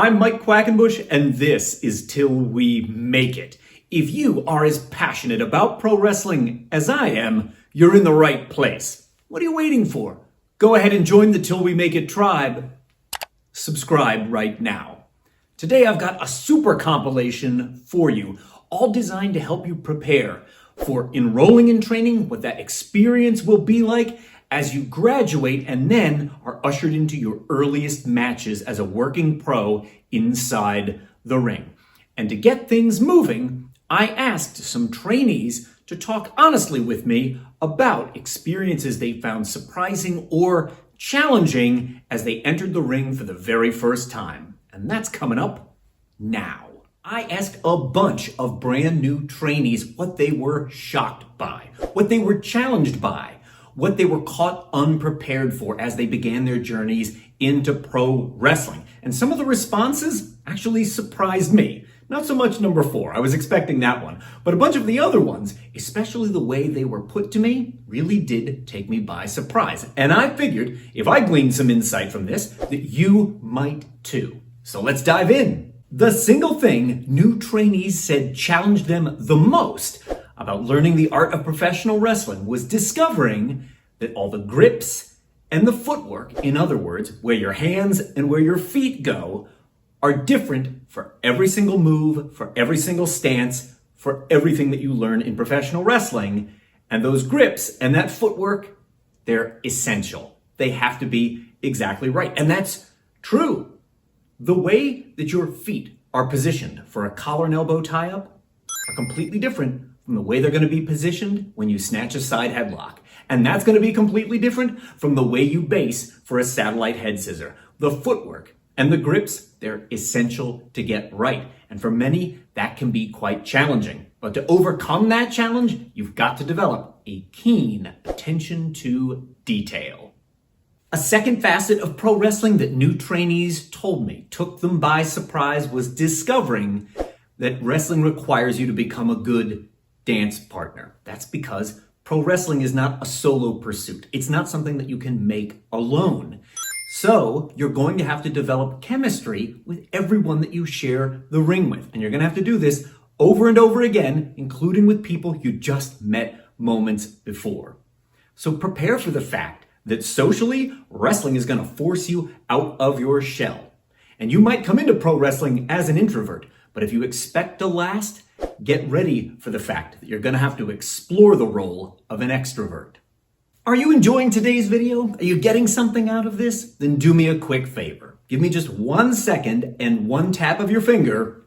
I'm Mike Quackenbush, and this is Till We Make It. If you are as passionate about pro wrestling as I am, you're in the right place. What are you waiting for? Go ahead and join the Till We Make It tribe. Subscribe right now. Today I've got a super compilation for you, all designed to help you prepare for enrolling in training, what that experience will be like as you graduate and then are ushered into your earliest matches as a working pro inside the ring. And to get things moving, I asked some trainees to talk honestly with me about experiences they found surprising or challenging as they entered the ring for the very first time. And that's coming up now. I asked a bunch of brand new trainees what they were shocked by, what they were challenged by, what they were caught unprepared for as they began their journeys into pro wrestling. And some of the responses actually surprised me. Not so much number 4, I was expecting that one, but a bunch of the other ones, especially the way they were put to me, really did take me by surprise. And I figured if I gleaned some insight from this, that you might too. So let's dive in. The single thing new trainees said challenged them the most about learning the art of professional wrestling was discovering that all the grips and the footwork, in other words, where your hands and where your feet go, are different for every single move, for every single stance, for everything that you learn in professional wrestling. And those grips and that footwork, they're essential. They have to be exactly right. And that's true. The way that your feet are positioned for a collar and elbow tie-up are completely different from the way they're going to be positioned when you snatch a side headlock. And that's going to be completely different from the way you base for a satellite head scissor. The footwork and the grips, they're essential to get right. And for many, that can be quite challenging. But to overcome that challenge, you've got to develop a keen attention to detail. A second facet of pro wrestling that new trainees told me took them by surprise was discovering that wrestling requires you to become a good dance partner. That's because pro wrestling is not a solo pursuit. It's not something that you can make alone. So you're going to have to develop chemistry with everyone that you share the ring with. And you're going to have to do this over and over again, including with people you just met moments before. So prepare for the fact that socially, wrestling is going to force you out of your shell. And you might come into pro wrestling as an introvert, but if you expect to last, get ready for the fact that you're going to have to explore the role of an extrovert. Are you enjoying today's video? Are you getting something out of this? Then do me a quick favor. Give me just 1 second and 1 tap of your finger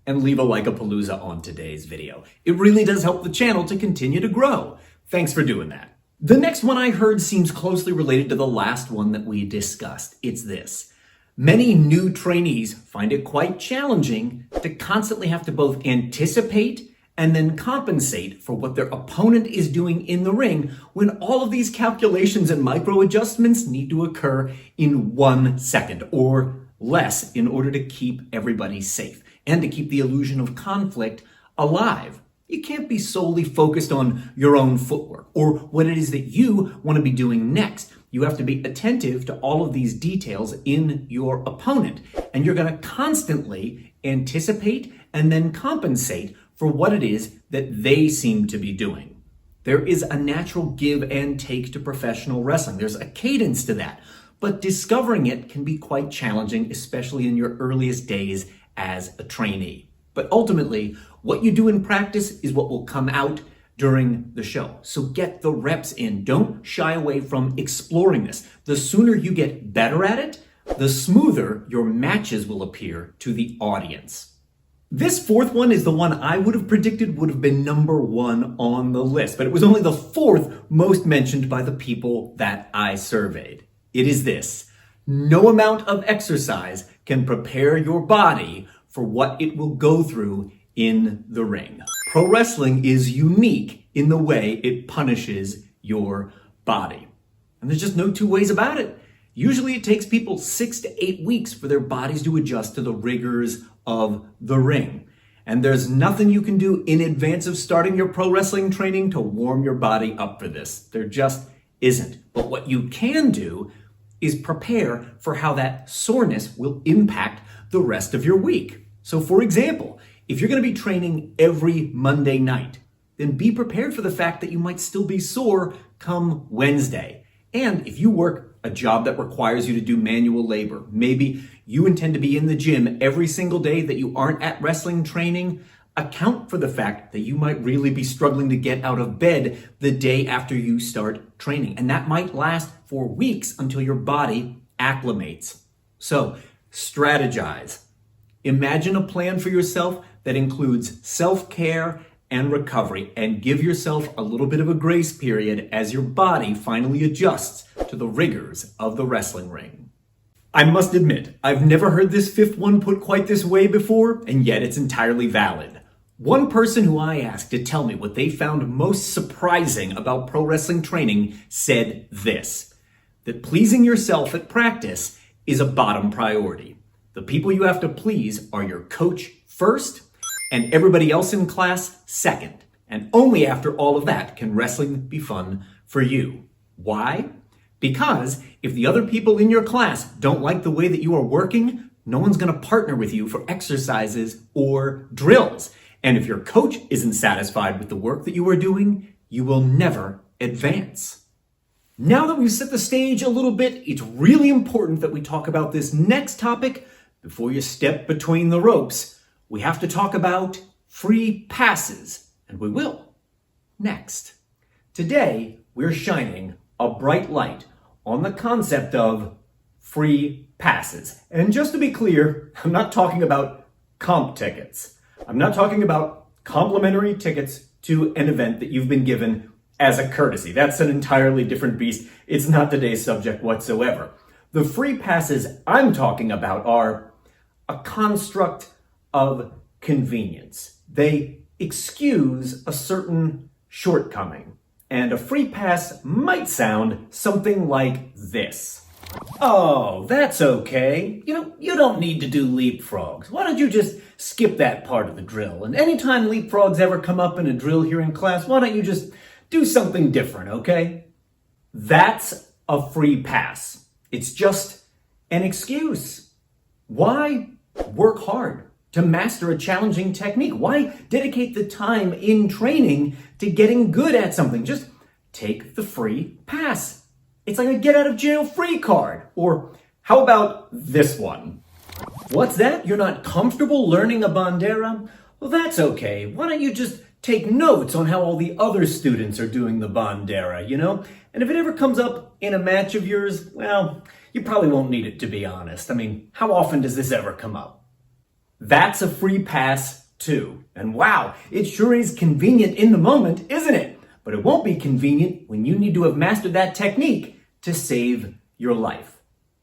and leave a like-a-palooza on today's video. It really does help the channel to continue to grow. Thanks for doing that. The next one I heard seems closely related to the last one that we discussed. It's this. Many new trainees find it quite challenging to constantly have to both anticipate and then compensate for what their opponent is doing in the ring when all of these calculations and micro adjustments need to occur in 1 second or less in order to keep everybody safe and to keep the illusion of conflict alive. You can't be solely focused on your own footwork or what it is that you want to be doing next. You have to be attentive to all of these details in your opponent, and you're going to constantly anticipate and then compensate for what it is that they seem to be doing. There is a natural give and take to professional wrestling. There's a cadence to that, but discovering it can be quite challenging, especially in your earliest days as a trainee. But ultimately, what you do in practice is what will come out during the show. So get the reps in. Don't shy away from exploring this. The sooner you get better at it, the smoother your matches will appear to the audience. This fourth one is the one I would have predicted would have been number 1 on the list, but it was only the 4th most mentioned by the people that I surveyed. It is this. No amount of exercise can prepare your body for what it will go through in the ring. Pro wrestling is unique in the way it punishes your body. And there's just no 2 ways about it. Usually it takes people 6 to 8 weeks for their bodies to adjust to the rigors of the ring. And there's nothing you can do in advance of starting your pro wrestling training to warm your body up for this. There just isn't. But what you can do is prepare for how that soreness will impact the rest of your week. So for example, if you're going to be training every Monday night, then be prepared for the fact that you might still be sore come Wednesday. And if you work a job that requires you to do manual labor, maybe you intend to be in the gym every single day that you aren't at wrestling training, account for the fact that you might really be struggling to get out of bed the day after you start training. And that might last for weeks until your body acclimates. So strategize. Imagine a plan for yourself that includes self-care and recovery, and give yourself a little bit of a grace period as your body finally adjusts to the rigors of the wrestling ring. I must admit, I've never heard this fifth one put quite this way before, and yet it's entirely valid. One person who I asked to tell me what they found most surprising about pro wrestling training said this: that pleasing yourself at practice is a bottom priority. The people you have to please are your coach first, and everybody else in class second. And only after all of that can wrestling be fun for you. Why? Because if the other people in your class don't like the way that you are working, no one's going to partner with you for exercises or drills. And if your coach isn't satisfied with the work that you are doing, you will never advance. Now that we've set the stage a little bit, it's really important that we talk about this next topic before you step between the ropes. We have to talk about free passes, and we will next. Today, we're shining a bright light on the concept of free passes. And just to be clear, I'm not talking about comp tickets. I'm not talking about complimentary tickets to an event that you've been given as a courtesy. That's an entirely different beast. It's not today's subject whatsoever. The free passes I'm talking about are a construct of convenience. They excuse a certain shortcoming. And a free pass might sound something like this. Oh, that's okay. You don't need to do leapfrogs. Why don't you just skip that part of the drill? And anytime leapfrogs ever come up in a drill here in class, why don't you just do something different, okay? That's a free pass. It's just an excuse. Why work hard to master a challenging technique? Why dedicate the time in training to getting good at something? Just take the free pass. It's like a get out of jail free card. Or how about this one? What's that? You're not comfortable learning a bandera? Well, that's okay. Why don't you just take notes on how all the other students are doing the bandera, And if it ever comes up in a match of yours, well, you probably won't need it, to be honest. I mean, how often does this ever come up? That's a free pass too. And wow, it sure is convenient in the moment, isn't it? But it won't be convenient when you need to have mastered that technique to save your life.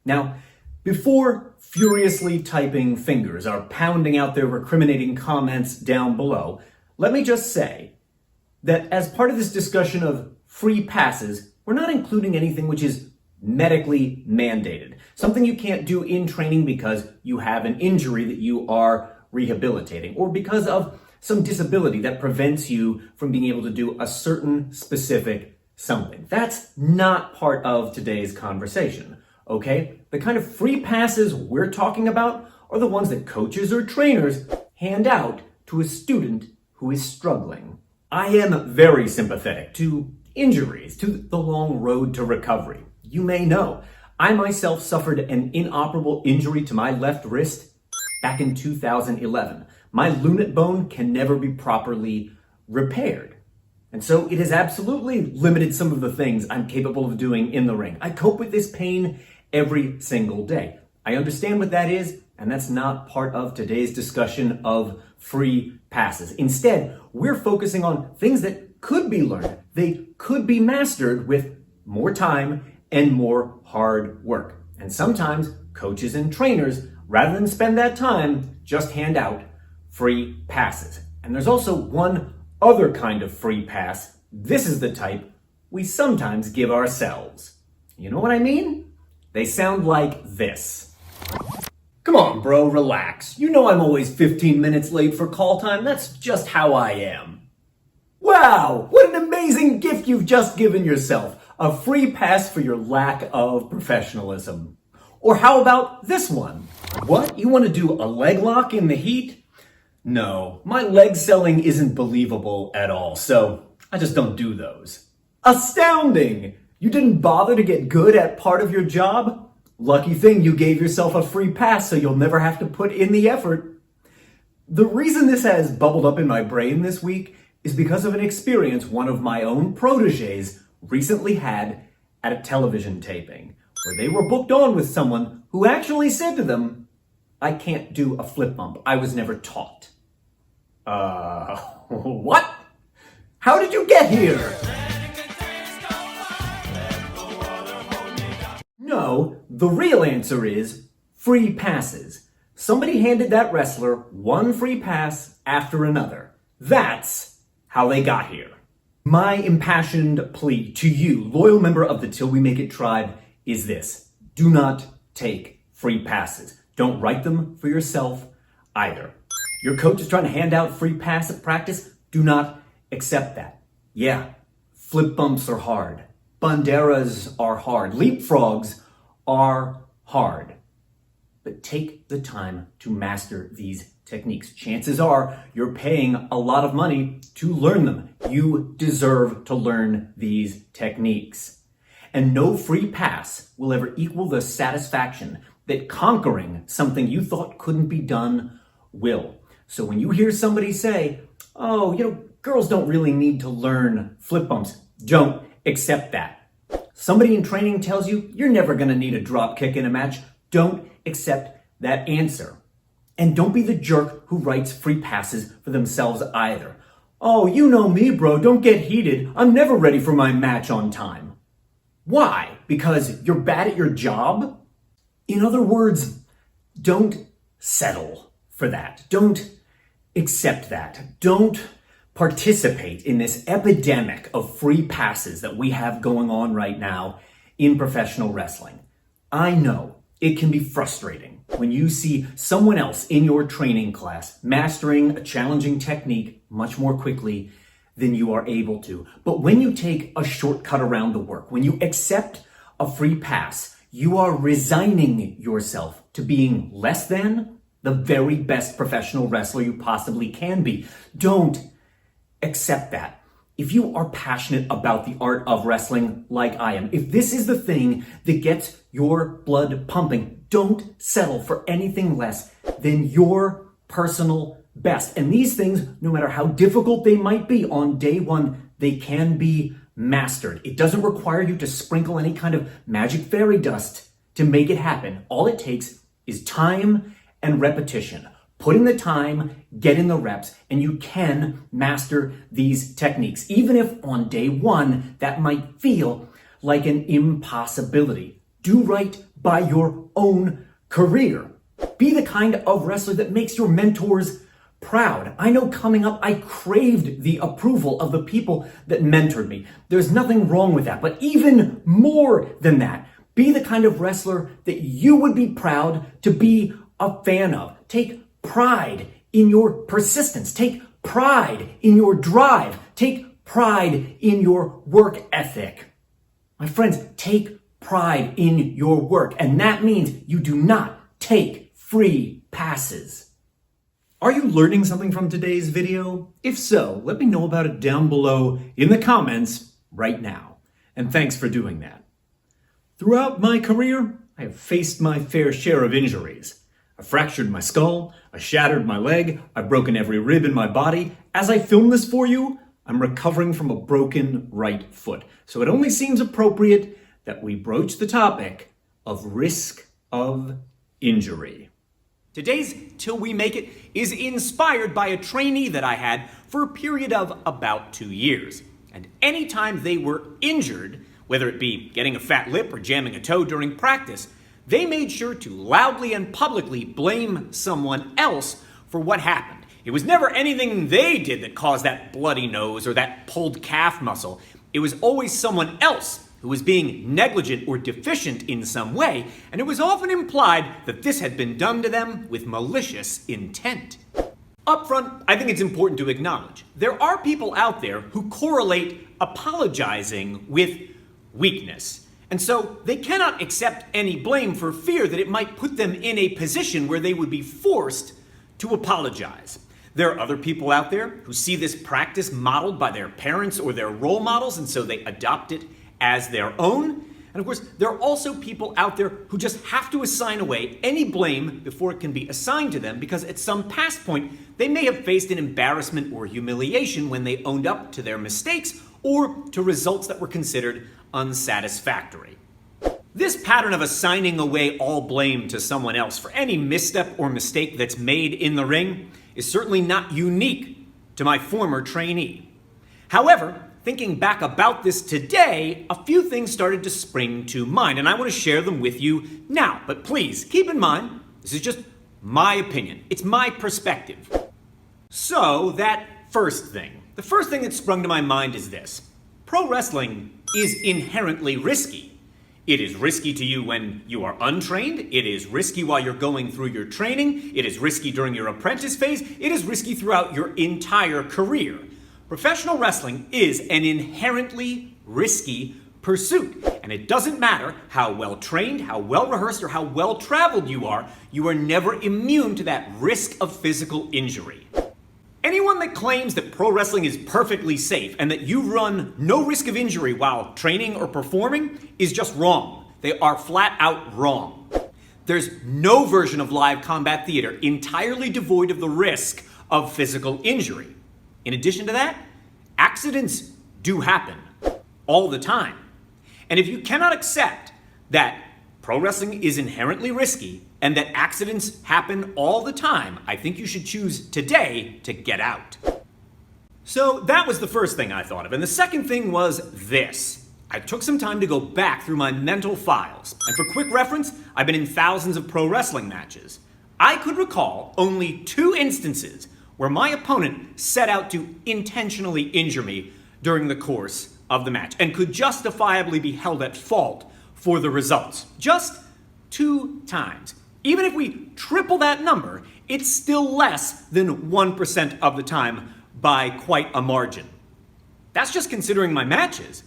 Now, before furiously typing fingers are pounding out their recriminating comments down below, let me just say that as part of this discussion of free passes, we're not including anything which is medically mandated. Something you can't do in training because you have an injury that you are rehabilitating, or because of some disability that prevents you from being able to do a certain specific something. That's not part of today's conversation, okay? The kind of free passes we're talking about are the ones that coaches or trainers hand out to a student who is struggling. I am very sympathetic to injuries, to the long road to recovery. You may know, I myself suffered an inoperable injury to my left wrist back in 2011. My lunate bone can never be properly repaired. And so it has absolutely limited some of the things I'm capable of doing in the ring. I cope with this pain every single day. I understand what that is, and that's not part of today's discussion of free passes. Instead, we're focusing on things that could be learned. They could be mastered with more time and more hard work. And sometimes coaches and trainers, rather than spend that time, just hand out free passes. And there's also one other kind of free pass. This is the type we sometimes give ourselves. You know what I mean? They sound like this. Come on, bro, relax. You know I'm always 15 minutes late for call time. That's just how I am. Wow, what an amazing gift you've just given yourself. A free pass for your lack of professionalism. Or how about this one? What? You want to do a leg lock in the heat? No, my leg selling isn't believable at all, so I just don't do those. Astounding! You didn't bother to get good at part of your job? Lucky thing you gave yourself a free pass so you'll never have to put in the effort. The reason this has bubbled up in my brain this week is because of an experience one of my own proteges recently had at a television taping, where they were booked on with someone who actually said to them, "I can't do a flip bump. I was never taught." What? How did you get here? No, the real answer is free passes. Somebody handed that wrestler one free pass after another. That's how they got here. My impassioned plea to you, loyal member of the Till We Make It tribe, is this. Do not take free passes. Don't write them for yourself either. Your coach is trying to hand out free pass at practice. Do not accept that. Yeah, flip bumps are hard. Banderas are hard. Leapfrogs are hard. But take the time to master these techniques. Chances are you're paying a lot of money to learn them. You deserve to learn these techniques. And no free pass will ever equal the satisfaction that conquering something you thought couldn't be done will. So when you hear somebody say, "Oh, girls don't really need to learn flip bumps," don't accept that. Somebody in training tells you you're never going to need a drop kick in a match. Don't accept that answer. And don't be the jerk who writes free passes for themselves either. "Oh, you know me, bro. Don't get heated. I'm never ready for my match on time." Why? Because you're bad at your job? In other words, don't settle for that. Don't accept that. Don't participate in this epidemic of free passes that we have going on right now in professional wrestling. I know it can be frustrating when you see someone else in your training class mastering a challenging technique much more quickly than you are able to. But when you take a shortcut around the work, when you accept a free pass, you are resigning yourself to being less than the very best professional wrestler you possibly can be. Don't accept that. If you are passionate about the art of wrestling like I am, if this is the thing that gets your blood pumping, don't settle for anything less than your personal best. And these things, no matter how difficult they might be on day one, they can be mastered. It doesn't require you to sprinkle any kind of magic fairy dust to make it happen. All it takes is time and repetition. Put in the time, get in the reps, and you can master these techniques, even if on day one that might feel like an impossibility. Do right by your own career. Be the kind of wrestler that makes your mentors proud. I know coming up, I craved the approval of the people that mentored me. There's nothing wrong with that, but even more than that, be the kind of wrestler that you would be proud to be a fan of. Take pride in your persistence. Take pride in your drive. Take pride in your work ethic. My friends, take pride in your work, and that means you do not take free passes. Are you learning something from today's video? If so, let me know about it down below in the comments right now. And thanks for doing that. Throughout my career, I have faced my fair share of injuries. I fractured my skull, I shattered my leg, I've broken every rib in my body. As I film this for you, I'm recovering from a broken right foot. So it only seems appropriate that we broach the topic of risk of injury. Today's Till We Make It is inspired by a trainee that I had for a period of about 2 years. And anytime they were injured, whether it be getting a fat lip or jamming a toe during practice, they made sure to loudly and publicly blame someone else for what happened. It was never anything they did that caused that bloody nose or that pulled calf muscle. It was always someone else who was being negligent or deficient in some way, and it was often implied that this had been done to them with malicious intent. Up front, I think it's important to acknowledge there are people out there who correlate apologizing with weakness. And so they cannot accept any blame for fear that it might put them in a position where they would be forced to apologize. There are other people out there who see this practice modeled by their parents or their role models, and so they adopt it as their own. And of course, there are also people out there who just have to assign away any blame before it can be assigned to them, because at some past point, they may have faced an embarrassment or humiliation when they owned up to their mistakes or to results that were considered unsatisfactory. This pattern of assigning away all blame to someone else for any misstep or mistake that's made in the ring is certainly not unique to my former trainee. However, thinking back about this today, a few things started to spring to mind, and I want to share them with you now. But please keep in mind, this is just my opinion. It's my perspective. So the first thing that sprung to my mind is this. Pro wrestling is inherently risky. It is risky to you when you are untrained. It is risky while you're going through your training. It is risky during your apprentice phase. It is risky throughout your entire career. Professional wrestling is an inherently risky pursuit. And it doesn't matter how well trained, how well rehearsed, or how well traveled you are never immune to that risk of physical injury. Anyone that claims that pro wrestling is perfectly safe and that you run no risk of injury while training or performing is just wrong. They are flat out wrong. There's no version of live combat theater entirely devoid of the risk of physical injury. In addition to that, accidents do happen all the time. And if you cannot accept that pro wrestling is inherently risky and that accidents happen all the time, I think you should choose today to get out. So that was the first thing I thought of. And the second thing was this. I took some time to go back through my mental files. And for quick reference, I've been in thousands of pro wrestling matches. I could recall only 2 instances where my opponent set out to intentionally injure me during the course of the match and could justifiably be held at fault for the results. Just 2 times. Even if we triple that number, it's still less than 1% of the time by quite a margin. That's just considering my matches.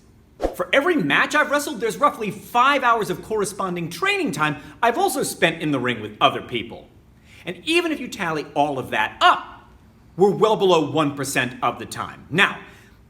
For every match I've wrestled, there's roughly 5 hours of corresponding training time I've also spent in the ring with other people. And even if you tally all of that up, we're well below 1% of the time. Now,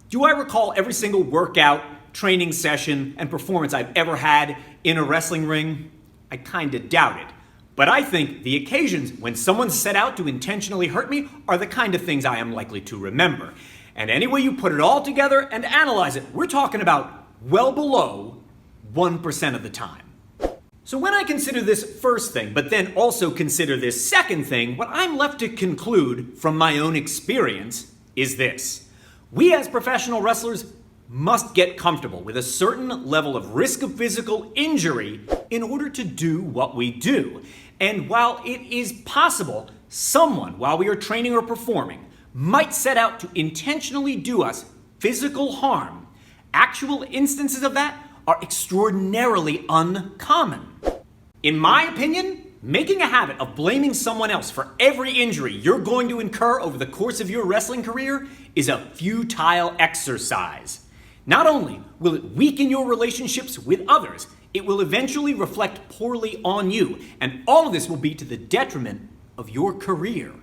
do I recall every single workout, training session, and performance I've ever had in a wrestling ring? I kinda doubt it. But I think the occasions when someone set out to intentionally hurt me are the kind of things I am likely to remember. And any way you put it all together and analyze it, we're talking about well below 1% of the time. So when I consider this first thing, but then also consider this second thing, what I'm left to conclude from my own experience is this. We as professional wrestlers must get comfortable with a certain level of risk of physical injury in order to do what we do. And while it is possible someone, while we are training or performing, might set out to intentionally do us physical harm, actual instances of that are extraordinarily uncommon. In my opinion, making a habit of blaming someone else for every injury you're going to incur over the course of your wrestling career is a futile exercise. Not only will it weaken your relationships with others, it will eventually reflect poorly on you, and all of this will be to the detriment of your career.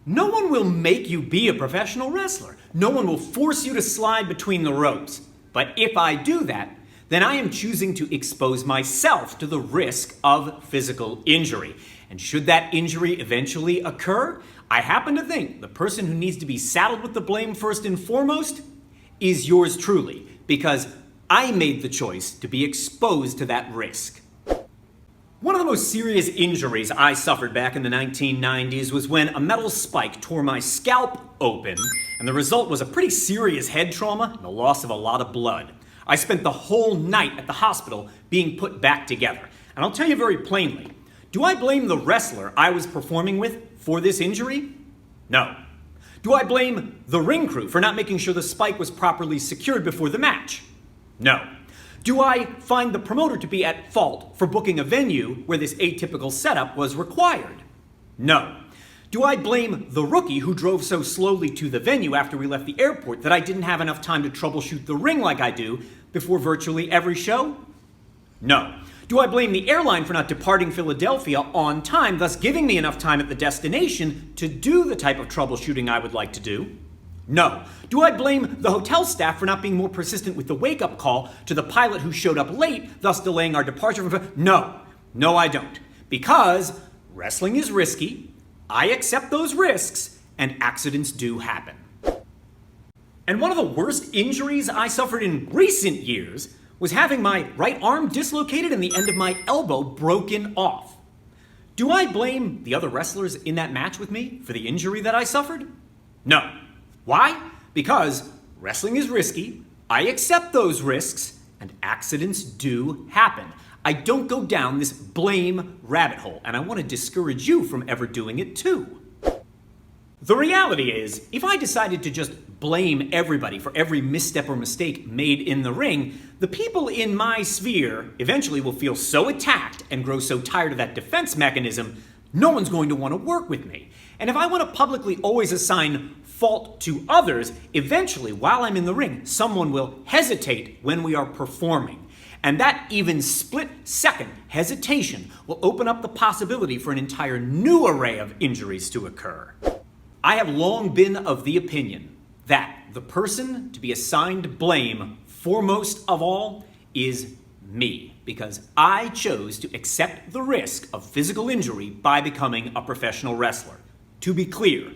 No one will make you be a professional wrestler. No one will force you to slide between the ropes. But if I do that, then I am choosing to expose myself to the risk of physical injury. And should that injury eventually occur, I happen to think the person who needs to be saddled with the blame first and foremost is yours truly, because I made the choice to be exposed to that risk. One of the most serious injuries I suffered back in the 1990s was when a metal spike tore my scalp open, and the result was a pretty serious head trauma and the loss of a lot of blood. I spent the whole night at the hospital being put back together. And I'll tell you very plainly, do I blame the wrestler I was performing with for this injury? No. Do I blame the ring crew for not making sure the spike was properly secured before the match? No. Do I find the promoter to be at fault for booking a venue where this atypical setup was required? No. Do I blame the rookie who drove so slowly to the venue after we left the airport that I didn't have enough time to troubleshoot the ring like I do before virtually every show? No. Do I blame the airline for not departing Philadelphia on time, thus giving me enough time at the destination to do the type of troubleshooting I would like to do? No. Do I blame the hotel staff for not being more persistent with the wake-up call to the pilot who showed up late, thus delaying our departure from... No. No, I don't. Because wrestling is risky, I accept those risks, and accidents do happen. And one of the worst injuries I suffered in recent years was having my right arm dislocated and the end of my elbow broken off. Do I blame the other wrestlers in that match with me for the injury that I suffered? No. Why? Because wrestling is risky, I accept those risks, and accidents do happen. I don't go down this blame rabbit hole, and I want to discourage you from ever doing it too. The reality is, if I decided to just blame everybody for every misstep or mistake made in the ring, the people in my sphere eventually will feel so attacked and grow so tired of that defense mechanism, no one's going to want to work with me. And if I want to publicly always assign fault to others, eventually, while I'm in the ring, someone will hesitate when we are performing. And that even split-second hesitation will open up the possibility for an entire new array of injuries to occur. I have long been of the opinion that the person to be assigned blame foremost of all is me, because I chose to accept the risk of physical injury by becoming a professional wrestler. To be clear,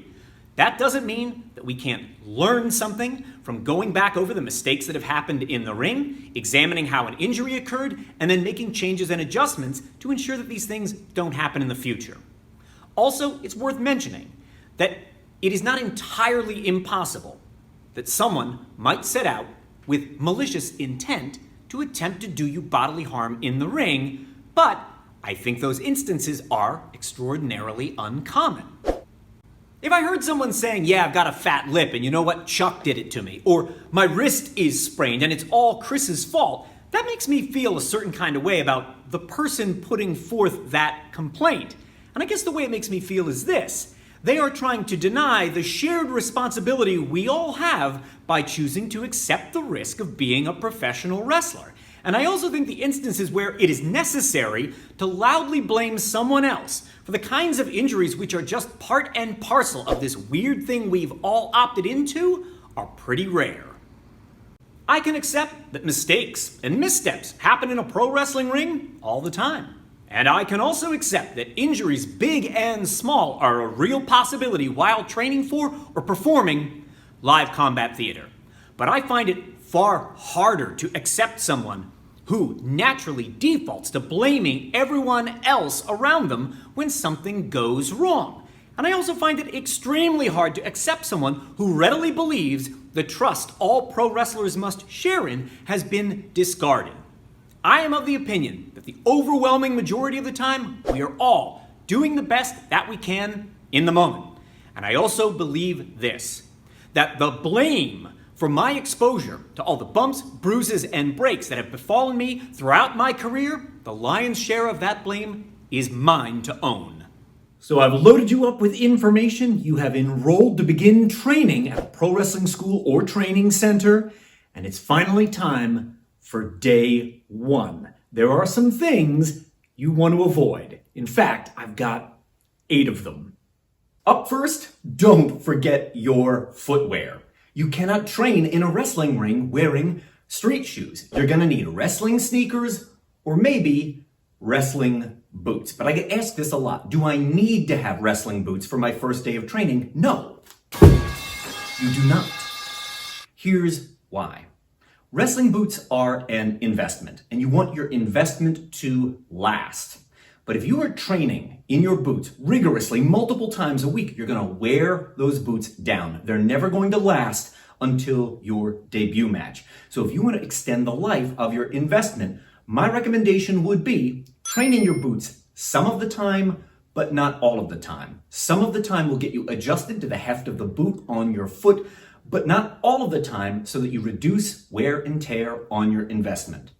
that doesn't mean that we can't learn something from going back over the mistakes that have happened in the ring, examining how an injury occurred, and then making changes and adjustments to ensure that these things don't happen in the future. Also, it's worth mentioning that it is not entirely impossible that someone might set out with malicious intent to attempt to do you bodily harm in the ring, but I think those instances are extraordinarily uncommon. If I heard someone saying, yeah, I've got a fat lip and you know what, Chuck did it to me, or my wrist is sprained and it's all Chris's fault, that makes me feel a certain kind of way about the person putting forth that complaint. And I guess the way it makes me feel is this: they are trying to deny the shared responsibility we all have by choosing to accept the risk of being a professional wrestler. And I also think the instances where it is necessary to loudly blame someone else for the kinds of injuries which are just part and parcel of this weird thing we've all opted into are pretty rare. I can accept that mistakes and missteps happen in a pro wrestling ring all the time. And I can also accept that injuries big and small are a real possibility while training for or performing live combat theater. But I find it far harder to accept someone who naturally defaults to blaming everyone else around them when something goes wrong. And I also find it extremely hard to accept someone who readily believes the trust all pro wrestlers must share in has been discarded. I am of the opinion that the overwhelming majority of the time, we are all doing the best that we can in the moment. And I also believe this, that the blame for my exposure to all the bumps, bruises, and breaks that have befallen me throughout my career, the lion's share of that blame is mine to own. So I've loaded you up with information. You have enrolled to begin training at a pro wrestling school or training center, and it's finally time for day one. There are some things you want to avoid. In fact, I've got 8 of them. Up first, don't forget your footwear. You cannot train in a wrestling ring wearing street shoes. You're going to need wrestling sneakers or maybe wrestling boots. But I get asked this a lot. Do I need to have wrestling boots for my first day of training? No, you do not. Here's why. Wrestling boots are an investment, and you want your investment to last. But if you are training in your boots rigorously multiple times a week, you're going to wear those boots down. They're never going to last until your debut match. So if you want to extend the life of your investment, my recommendation would be train in your boots some of the time, but not all of the time. Some of the time will get you adjusted to the heft of the boot on your foot, but not all of the time, so that you reduce wear and tear on your investment.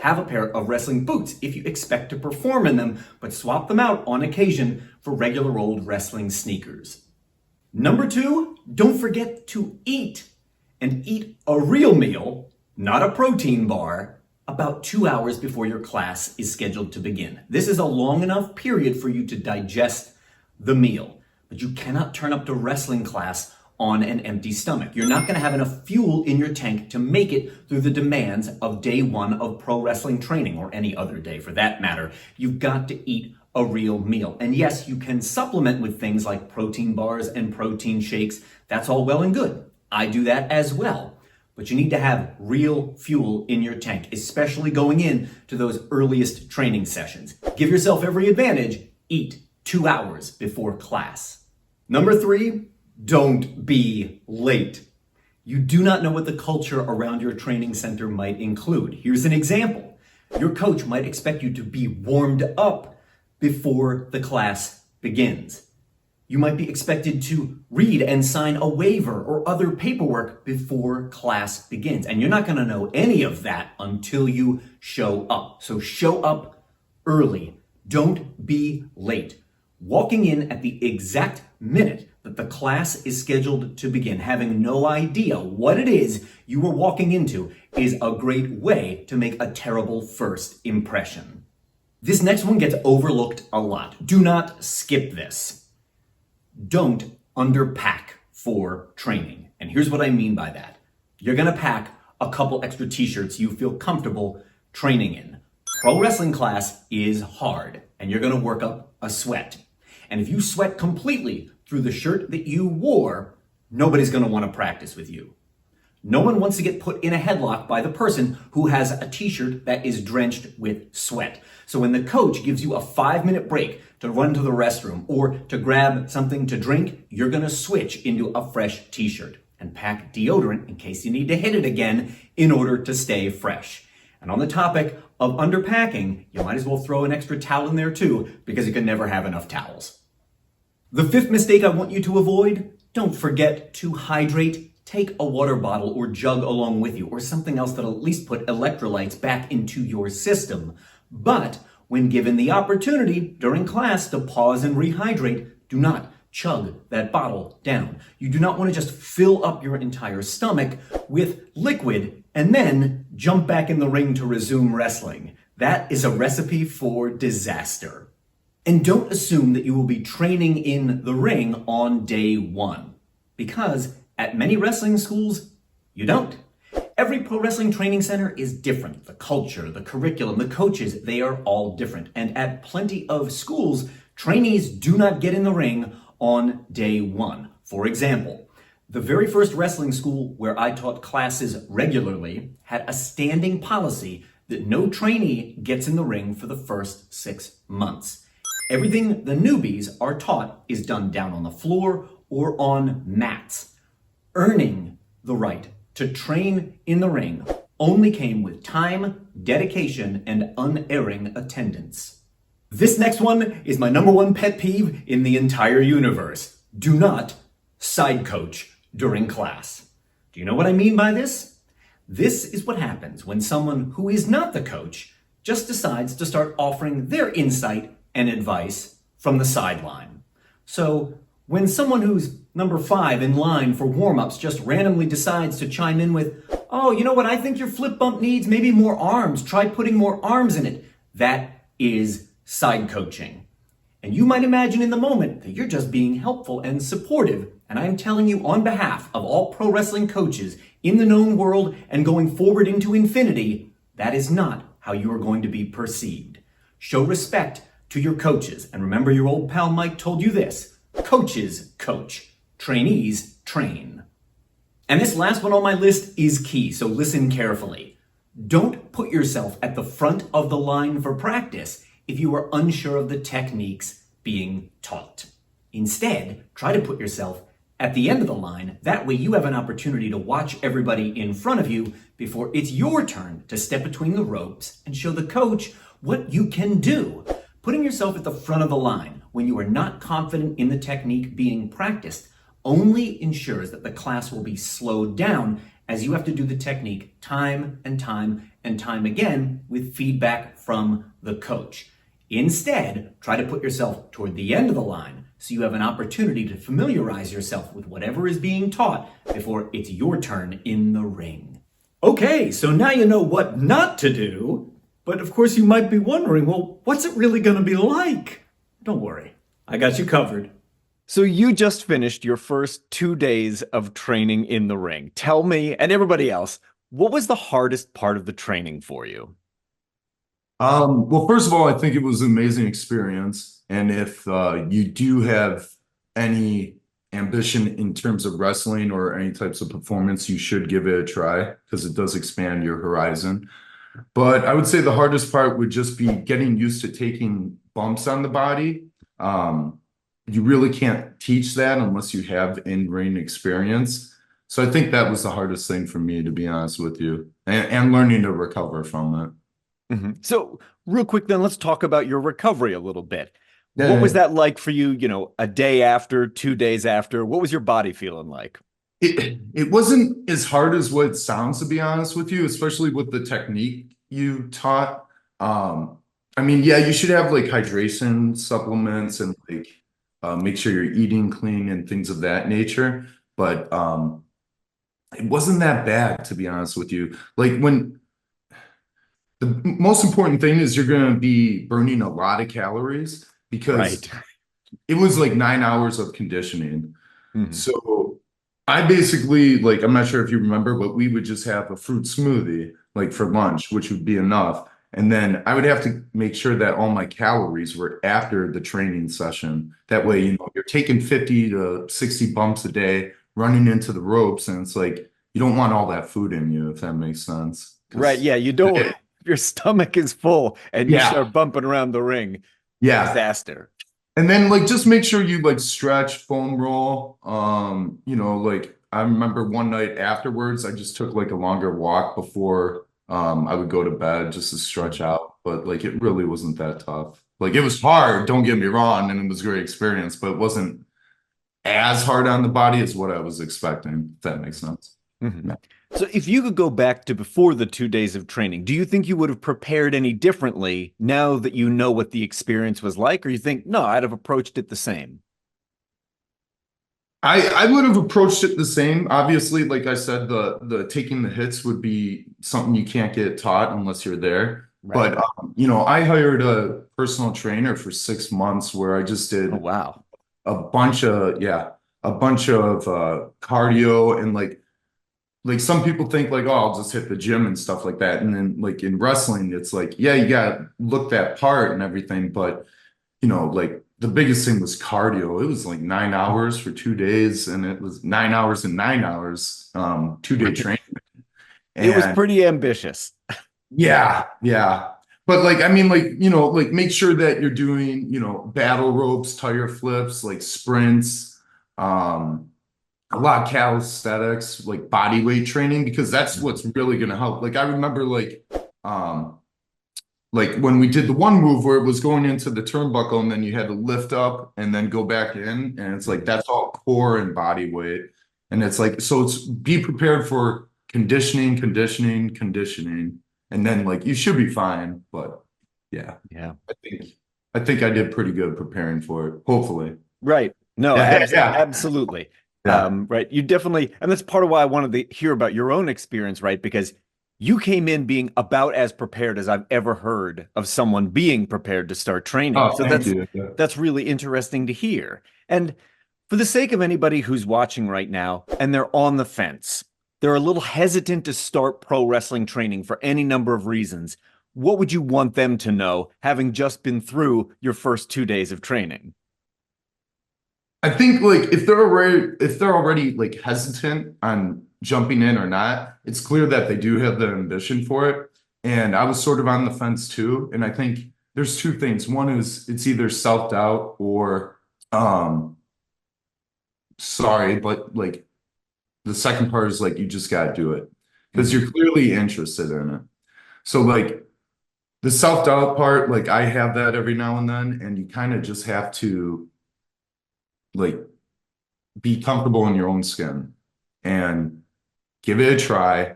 Have a pair of wrestling boots if you expect to perform in them, but swap them out on occasion for regular old wrestling sneakers. Number 2, don't forget to eat. And eat a real meal, not a protein bar, about 2 hours before your class is scheduled to begin. This is a long enough period for you to digest the meal, but you cannot turn up to wrestling class on an empty stomach. You're not going to have enough fuel in your tank to make it through the demands of day 1 of pro wrestling training, or any other day for that matter. You've got to eat a real meal. And yes, you can supplement with things like protein bars and protein shakes. That's all well and good. I do that as well. But you need to have real fuel in your tank, especially going in to those earliest training sessions. Give yourself every advantage. Eat 2 hours before class. Number 3, don't be late. You do not know what the culture around your training center might include. Here's an example. Your coach might expect you to be warmed up before the class begins. You might be expected to read and sign a waiver or other paperwork before class begins. And you're not going to know any of that until you show up. So show up early. Don't be late. Walking in at the exact minute that the class is scheduled to begin, having no idea what it is you are walking into, is a great way to make a terrible first impression. This next one gets overlooked a lot. Do not skip this. Don't underpack for training. And here's what I mean by that. You're going to pack a couple extra t-shirts you feel comfortable training in. Pro wrestling class is hard, and you're going to work up a sweat. And if you sweat completely through the shirt that you wore, nobody's going to want to practice with you. No one wants to get put in a headlock by the person who has a t-shirt that is drenched with sweat. So when the coach gives you a 5-minute break to run to the restroom or to grab something to drink, you're going to switch into a fresh t-shirt and pack deodorant in case you need to hit it again in order to stay fresh. And on the topic of underpacking, you might as well throw an extra towel in there too, because you can never have enough towels. The 5th mistake I want you to avoid, don't forget to hydrate. Take a water bottle or jug along with you, or something else that'll at least put electrolytes back into your system. But when given the opportunity during class to pause and rehydrate, do not chug that bottle down. You do not want to just fill up your entire stomach with liquid and then jump back in the ring to resume wrestling. That is a recipe for disaster. And don't assume that you will be training in the ring on day 1, because at many wrestling schools, you don't. Every pro wrestling training center is different. The culture, the curriculum, the coaches, they are all different. And at plenty of schools, trainees do not get in the ring on day 1. For example, the very first wrestling school where I taught classes regularly had a standing policy that no trainee gets in the ring for the first 6 months. Everything the newbies are taught is done down on the floor or on mats. Earning the right to train in the ring only came with time, dedication, and unerring attendance. This next one is my number 1 pet peeve in the entire universe. Do not side coach during class. Do you know what I mean by this? This is what happens when someone who is not the coach just decides to start offering their insight and advice from the sideline. So when someone who's number 5 in line for warm-ups just randomly decides to chime in with, "Oh, you know what I think your flip bump needs? Maybe more arms. Try putting more arms in it." That is side coaching. And you might imagine in the moment that you're just being helpful and supportive. And I'm telling you on behalf of all pro wrestling coaches in the known world and going forward into infinity, that is not how you are going to be perceived. Show respect to your coaches. And remember, your old pal Mike told you this: coaches coach, trainees train. And this last one on my list is key, so listen carefully. Don't put yourself at the front of the line for practice if you are unsure of the techniques being taught. Instead, try to put yourself at the end of the line. That way you have an opportunity to watch everybody in front of you before it's your turn to step between the ropes and show the coach what you can do. Putting yourself at the front of the line when you are not confident in the technique being practiced only ensures that the class will be slowed down as you have to do the technique time and time and time again with feedback from the coach. Instead, try to put yourself toward the end of the line so you have an opportunity to familiarize yourself with whatever is being taught before it's your turn in the ring. Okay, so now you know what not to do, but of course you might be wondering, well, what's it really going to be like? Don't worry, I got you covered. So you just finished your first 2 days of training in the ring. Tell me, and everybody else, what was the hardest part of the training for you? Well, first of all, I think it was an amazing experience. And if you do have any ambition in terms of wrestling or any types of performance, you should give it a try because it does expand your horizon. But I would say the hardest part would just be getting used to taking bumps on the body. You really can't teach that unless you have in-ring experience. So I think that was the hardest thing for me, to be honest with you, and learning to recover from it. So real quick, then let's talk about your recovery a little bit. Yeah, What was yeah. that like for you, a day after, 2 days after? What was your body feeling like? It wasn't as hard as what it sounds, to be honest with you, especially with the technique you taught. I mean, yeah, you should have like hydration supplements and like make sure you're eating clean and things of that nature. But it wasn't that bad, to be honest with you. Like when the most important thing is you're going to be burning a lot of calories because Right. it was like 9 hours of conditioning. Mhm. So I basically, like, I'm not sure if you remember, but we would just have a fruit smoothie like for lunch, which would be enough. And then I would have to make sure that all my calories were after the training session. That way, you're taking 50 to 60 bumps a day, running into the ropes, and it's like you don't want all that food in you, if that makes sense. Right. Yeah. You don't, if your stomach is full and you Yeah, start bumping around the ring, yeah. disaster. And then like just make sure you like stretch, foam roll. Like I remember one night afterwards, I just took like a longer walk before I would go to bed just to stretch out. But like it really wasn't that tough. Like it was hard, don't get me wrong, and it was a great experience, but it wasn't as hard on the body as what I was expecting, if that makes sense. Mhm. Yeah. So if you could go back to before the 2 days of training, do you think you would have prepared any differently now that you know what the experience was like? Or you think, no, I'd have approached it the same? I would have approached it the same. Obviously, like I said, the taking the hits would be something you can't get taught unless you're there. Right. But I hired a personal trainer for 6 months where I just did Oh, wow. a bunch of cardio and like some people think like, oh, I'll just hit the gym and stuff like that. And then like in wrestling, it's like, yeah, you gotta look that part and everything, but like the biggest thing was cardio. It was like 9 hours for 2 days, and it was 9 hours and 9 hours, 2 day training. It was And pretty ambitious. yeah, yeah. But like, I mean, like, like make sure that you're doing, battle ropes, tire flips, like sprints, a lot of calisthenics, like body weight training, because that's what's really gonna help. Like I remember like when we did the one move where it was going into the turnbuckle and then you had to lift up and then go back in, and it's like that's all core and body weight. And it's like, so it's be prepared for conditioning, conditioning, conditioning, and then like you should be fine. But yeah, Yeah. I think I did pretty good preparing for it, hopefully. Right. No, Yeah, yeah, absolutely. yeah. Right. You definitely, and that's part of why I wanted to hear about your own experience, right? Because you came in being about as prepared as I've ever heard of someone being prepared to start training. Oh, So thank you. Yeah. that's really interesting to hear. And for the sake of anybody who's watching right now and they're on the fence, they're a little hesitant to start pro wrestling training for any number of reasons. What would you want them to know, having just been through your first 2 days of training? I think like if they're already like hesitant on jumping in or not, it's clear that they do have the ambition for it. And I was sort of on the fence too. And I think there's two things. One is it's either self-doubt or sorry, but like the second part is like you just gotta do it because you're clearly interested in it. So like the self-doubt part, like I have that every now and then, and you kind of just have to like be comfortable in your own skin. And give it a try,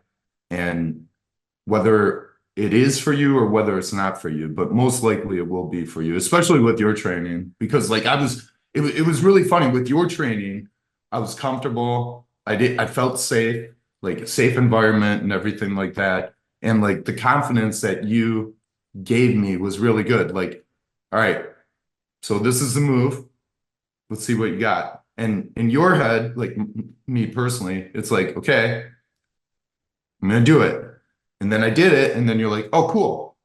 and whether it is for you or whether it's not for you, but most likely it will be for you, especially with your training, because like it was really funny with your training. I was comfortable. I felt safe, like a safe environment and everything like that. And like the confidence that you gave me was really good. Like, all right, so this is the move. Let's see what you got. And in your head, like me personally, it's like, okay, I'm gonna do it. And then I did it, and then you're like, oh, cool.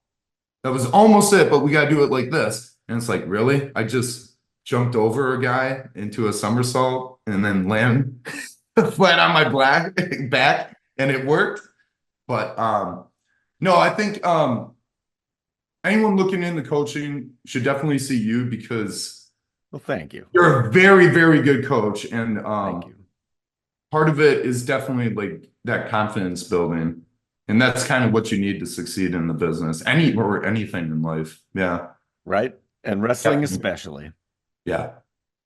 That was almost it, but we gotta do it like this. And it's like, really? I just jumped over a guy into a somersault and then land flat on my back, and it worked. But no, I think anyone looking into coaching should definitely see you, because Well, thank you. you're a very, very good coach. And Thank you. part of it is definitely like that confidence building. And that's kind of what you need to succeed in the business, or anything in life. Yeah. Right? And wrestling Definitely. especially. Yeah.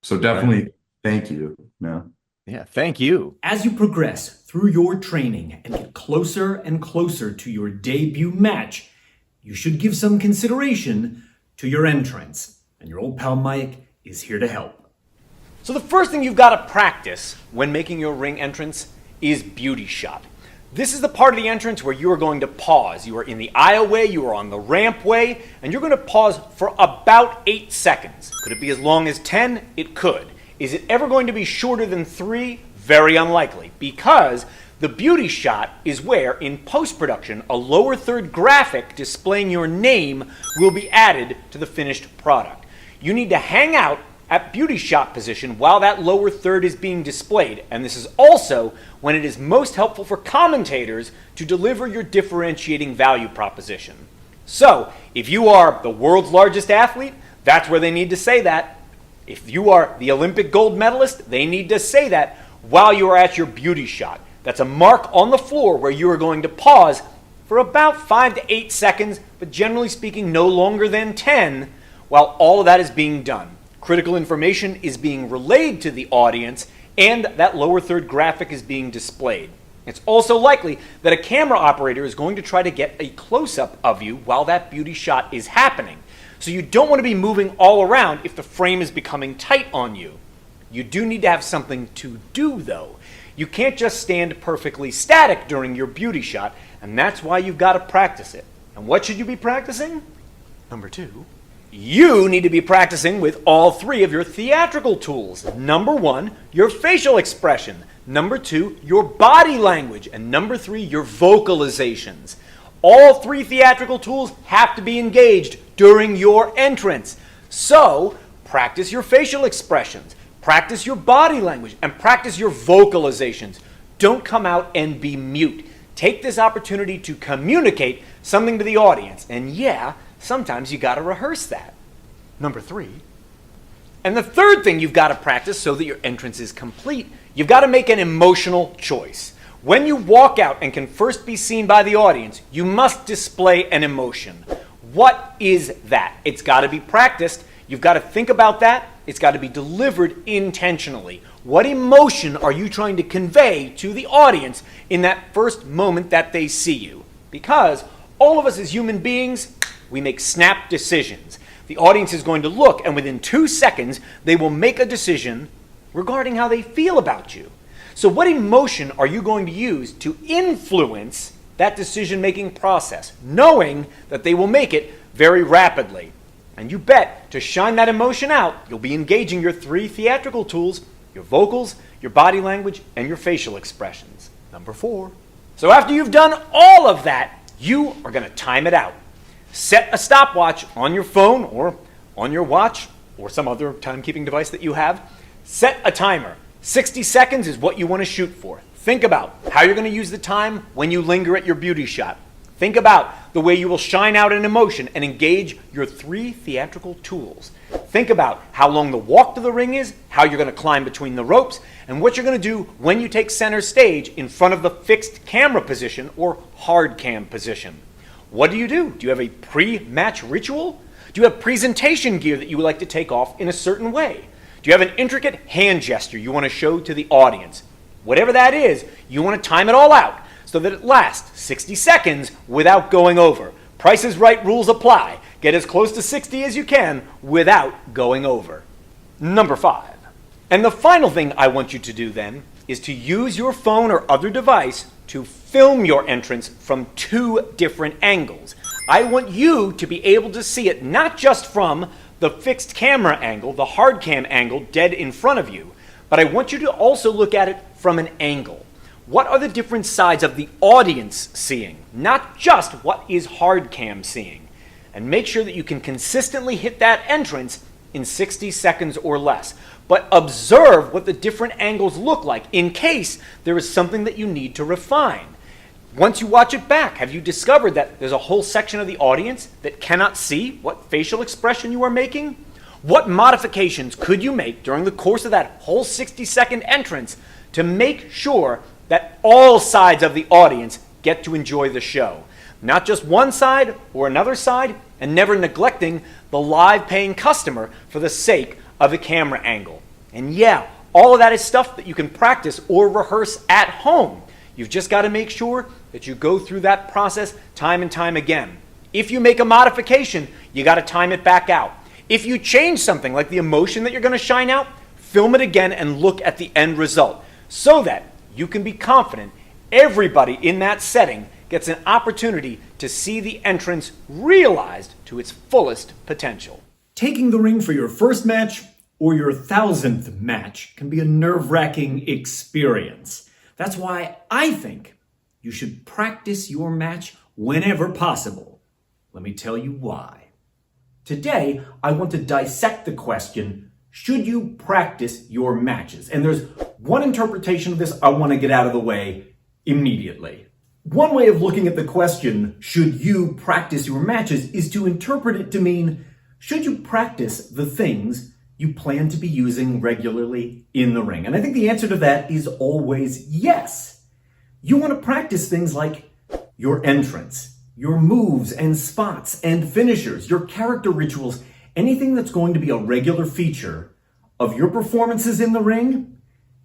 So definitely thank you. Yeah. Yeah, thank you. As you progress through your training and get closer and closer to your debut match, you should give some consideration to your entrance. And your old pal Mike is here to help. So the first thing you've got to practice when making your ring entrance is beauty shot. This is the part of the entrance where you are going to pause. You are in the aisleway, you are on the rampway, and you're going to pause for about 8 seconds. Could it be as long as 10? It could. Is it ever going to be shorter than 3? Very unlikely, because the beauty shot is where, in post-production, a lower third graphic displaying your name will be added to the finished product. You need to hang out at beauty shot position while that lower third is being displayed, and this is also when it is most helpful for commentators to deliver your differentiating value proposition. So, if you are the world's largest athlete, that's where they need to say that. If you are the Olympic gold medalist, they need to say that while you are at your beauty shot. That's a mark on the floor where you are going to pause for about 5 to 8 seconds, but generally speaking no longer than 10, while all of that is being done. Critical information is being relayed to the audience, and that lower third graphic is being displayed. It's also likely that a camera operator is going to try to get a close-up of you while that beauty shot is happening. So you don't want to be moving all around if the frame is becoming tight on you. You do need to have something to do, though. You can't just stand perfectly static during your beauty shot, and that's why you've got to practice it. And what should you be practicing? Number 2. You need to be practicing with all 3 of your theatrical tools. Number 1, your facial expression. Number 2, your body language. And number 3, your vocalizations. All 3 theatrical tools have to be engaged during your entrance. So, practice your facial expressions, practice your body language, and practice your vocalizations. Don't come out and be mute. Take this opportunity to communicate something to the audience. And yeah, sometimes you got to rehearse that. Number 3. And the third thing you've got to practice so that your entrance is complete, you've got to make an emotional choice. When you walk out and can first be seen by the audience, you must display an emotion. What is that? It's got to be practiced. You've got to think about that. It's got to be delivered intentionally. What emotion are you trying to convey to the audience in that first moment that they see you? Because all of us as human beings, we make snap decisions. The audience is going to look, and within 2 seconds, they will make a decision regarding how they feel about you. So what emotion are you going to use to influence that decision-making process, knowing that they will make it very rapidly? And you bet, to shine that emotion out, you'll be engaging your 3 theatrical tools, your vocals, your body language, and your facial expressions. Number 4. So after you've done all of that, you are going to time it out. Set a stopwatch on your phone or on your watch or some other timekeeping device that you have. Set a timer. 60 seconds is what you want to shoot for. Think about how you're going to use the time when you linger at your beauty shot. Think about the way you will shine out an emotion and engage your 3 theatrical tools. Think about how long the walk to the ring is, how you're going to climb between the ropes, and what you're going to do when you take center stage in front of the fixed camera position or hard cam position. What do? Do you have a pre-match ritual? Do you have presentation gear that you would like to take off in a certain way? Do you have an intricate hand gesture you want to show to the audience? Whatever that is, you want to time it all out so that it lasts 60 seconds without going over. Price is Right rules apply. Get as close to 60 as you can without going over. Number 5. And the final thing I want you to do then is to use your phone or other device to film your entrance from 2 different angles. I want you to be able to see it not just from the fixed camera angle, the hard cam angle dead in front of you, but I want you to also look at it from an angle. What are the different sides of the audience seeing? Not just what is hard cam seeing. And make sure that you can consistently hit that entrance in 60 seconds or less. But observe what the different angles look like in case there is something that you need to refine. Once you watch it back, have you discovered that there's a whole section of the audience that cannot see what facial expression you are making? What modifications could you make during the course of that whole 60-second entrance to make sure that all sides of the audience get to enjoy the show? Not just one side or another side, and never neglecting the live paying customer for the sake of a camera angle. And yeah, all of that is stuff that you can practice or rehearse at home. You've just got to make sure that you go through that process time and time again. If you make a modification, you got to time it back out. If you change something like the emotion that you're going to shine out, film it again and look at the end result so that you can be confident everybody in that setting gets an opportunity to see the entrance realized to its fullest potential. Taking the ring for your first match or your 1,000th match can be a nerve-wracking experience. That's why I think you should practice your match whenever possible. Let me tell you why. Today, I want to dissect the question, should you practice your matches? And there's one interpretation of this I want to get out of the way immediately. One way of looking at the question, should you practice your matches, is to interpret it to mean, should you practice the things you plan to be using regularly in the ring? And I think the answer to that is always yes. You want to practice things like your entrance, your moves and spots and finishers, your character rituals, anything that's going to be a regular feature of your performances in the ring.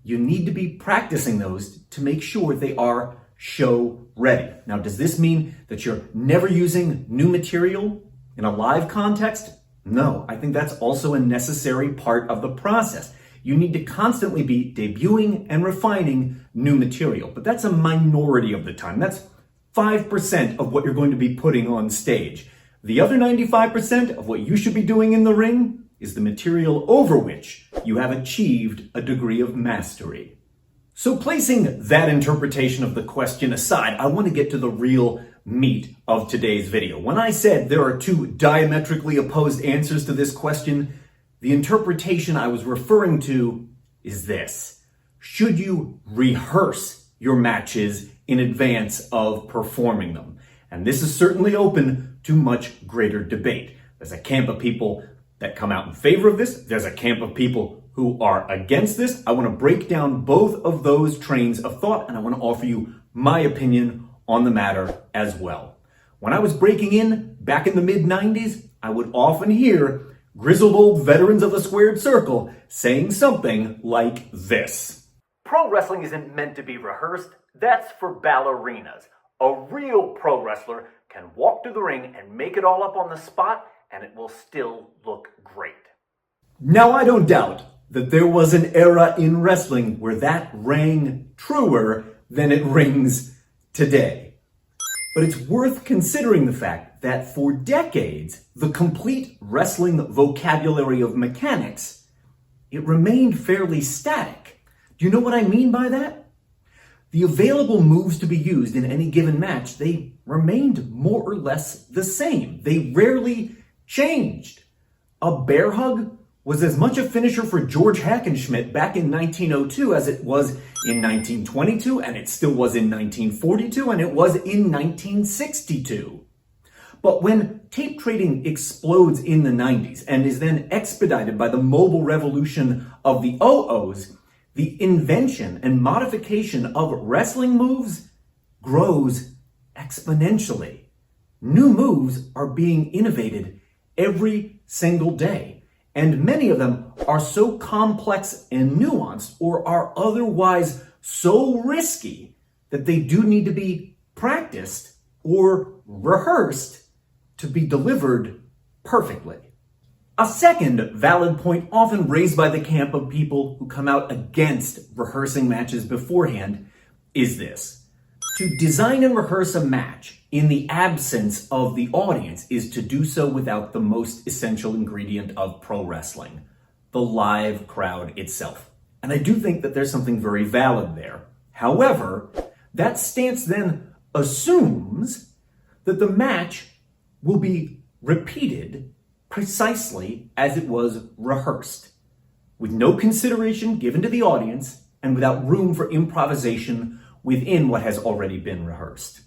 You need to be practicing those to make sure they are show ready. Now, does this mean that you're never using new material in a live context? No, I think that's also a necessary part of the process. You need to constantly be debuting and refining new material, but that's a minority of the time. That's 5% of what you're going to be putting on stage. The other 95% of what you should be doing in the ring is the material over which you have achieved a degree of mastery. So placing that interpretation of the question aside, I want to get to the real meat of today's video. When I said there are 2 diametrically opposed answers to this question, the interpretation I was referring to is this. Should you rehearse your matches in advance of performing them? And this is certainly open to much greater debate. There's a camp of people that come out in favor of this. There's a camp of people who are against this. I want to break down both of those trains of thought, and I want to offer you my opinion on the matter as well. When I was breaking in back in the mid-90s, I would often hear grizzled old veterans of the squared circle saying something like this. Pro wrestling isn't meant to be rehearsed. That's for ballerinas. A real pro wrestler can walk to the ring and make it all up on the spot, and it will still look great. Now, I don't doubt that there was an era in wrestling where that rang truer than it rings today. But it's worth considering the fact that for decades, the complete wrestling vocabulary of mechanics, it remained fairly static. Do you know what I mean by that? The available moves to be used in any given match, they remained more or less the same. They rarely changed. A bear hug was as much a finisher for George Hackenschmidt back in 1902 as it was in 1922, and it still was in 1942, and it was in 1962. But when tape trading explodes in the 90s and is then expedited by the mobile revolution of the OOs, the invention and modification of wrestling moves grows exponentially. New moves are being innovated every single day. And many of them are so complex and nuanced or are otherwise so risky that they do need to be practiced or rehearsed to be delivered perfectly. A second valid point often raised by the camp of people who come out against rehearsing matches beforehand is this. To design and rehearse a match in the absence of the audience is to do so without the most essential ingredient of pro wrestling, the live crowd itself. And I do think that there's something very valid there. However, that stance then assumes that the match will be repeated precisely as it was rehearsed, with no consideration given to the audience and without room for improvisation within what has already been rehearsed.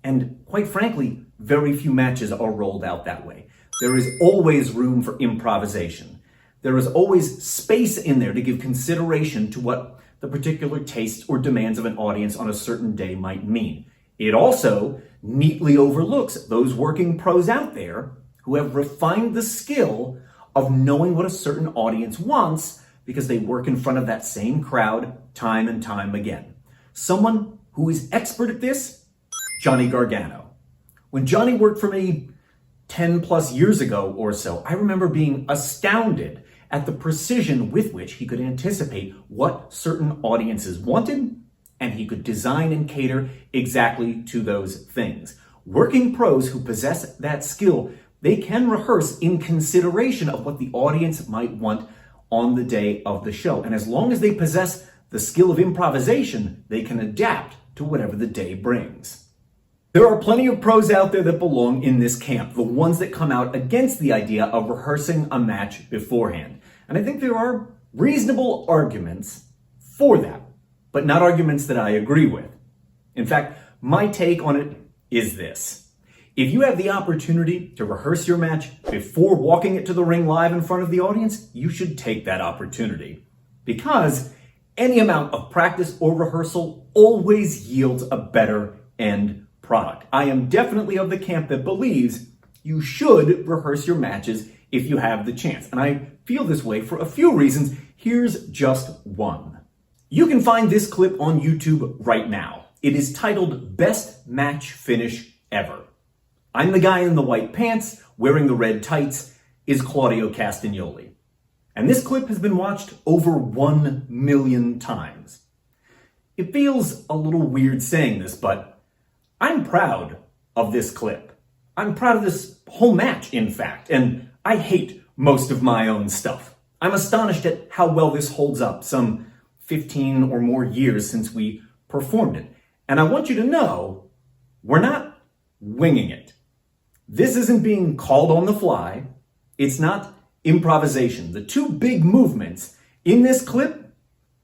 And quite frankly, very few matches are rolled out that way. There is always room for improvisation. There is always space in there to give consideration to what the particular tastes or demands of an audience on a certain day might mean. It also neatly overlooks those working pros out there who have refined the skill of knowing what a certain audience wants because they work in front of that same crowd time and time again. Someone who is expert at this, Johnny Gargano. When Johnny worked for me 10 plus years ago or so, I remember being astounded at the precision with which he could anticipate what certain audiences wanted, and he could design and cater exactly to those things. Working pros who possess that skill, they can rehearse in consideration of what the audience might want on the day of the show. And as long as they possess the skill of improvisation, they can adapt to whatever the day brings. There are plenty of pros out there that belong in this camp, the ones that come out against the idea of rehearsing a match beforehand. And I think there are reasonable arguments for that, but not arguments that I agree with. In fact, my take on it is this. If you have the opportunity to rehearse your match before walking it to the ring live in front of the audience, you should take that opportunity. Because any amount of practice or rehearsal always yields a better end product. I am definitely of the camp that believes you should rehearse your matches if you have the chance. And I feel this way for a few reasons. Here's just one. You can find this clip on YouTube right now. It is titled Best Match Finish Ever. I'm the guy in the white pants, wearing the red tights, is Claudio Castagnoli. And this clip has been watched over 1 million times. It feels a little weird saying this, but I'm proud of this clip. I'm proud of this whole match, in fact, and I hate most of my own stuff. I'm astonished at how well this holds up, some 15 or more years since we performed it. And I want you to know, we're not winging it. This isn't being called on the fly. It's not improvisation. The two big movements in this clip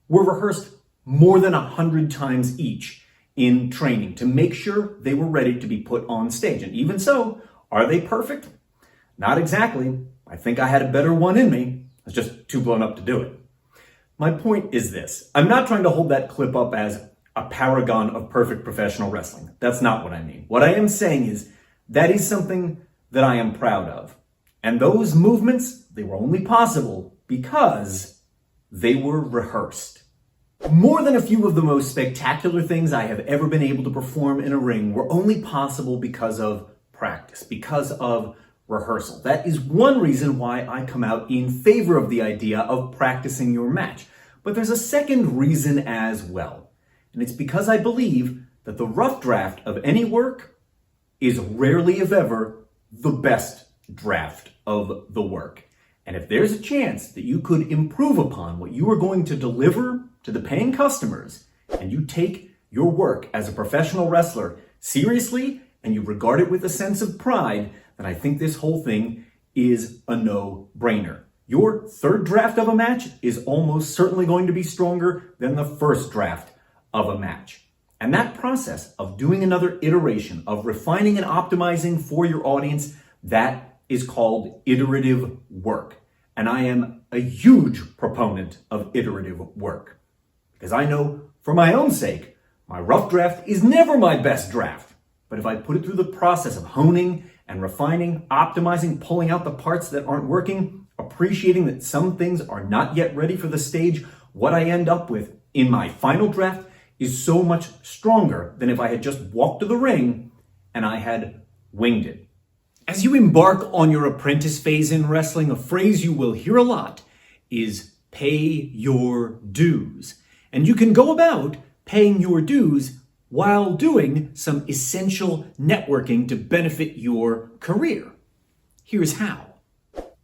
were rehearsed more than 100 times each in training to make sure they were ready to be put on stage. And even so, are they perfect? Not exactly. I think I had a better one in me. I was just too blown up to do it. My point is this. I'm not trying to hold that clip up as a paragon of perfect professional wrestling. That's not what I mean. What I am saying is that is something that I am proud of. And those movements, they were only possible because they were rehearsed. More than a few of the most spectacular things I have ever been able to perform in a ring were only possible because of practice, because of rehearsal. That is one reason why I come out in favor of the idea of practicing your match. But there's a second reason as well. And it's because I believe that the rough draft of any work is rarely, if ever, the best draft of the work. And if there's a chance that you could improve upon what you are going to deliver to the paying customers, and you take your work as a professional wrestler seriously, and you regard it with a sense of pride, then I think this whole thing is a no-brainer. Your third draft of a match is almost certainly going to be stronger than the first draft of a match. And that process of doing another iteration, of refining and optimizing for your audience, that is called iterative work. And I am a huge proponent of iterative work. Because I know, for my own sake, my rough draft is never my best draft. But if I put it through the process of honing and refining, optimizing, pulling out the parts that aren't working, appreciating that some things are not yet ready for the stage, what I end up with in my final draft is so much stronger than if I had just walked to the ring and I had winged it. As you embark on your apprentice phase in wrestling, a phrase you will hear a lot is pay your dues. And you can go about paying your dues while doing some essential networking to benefit your career. Here's how.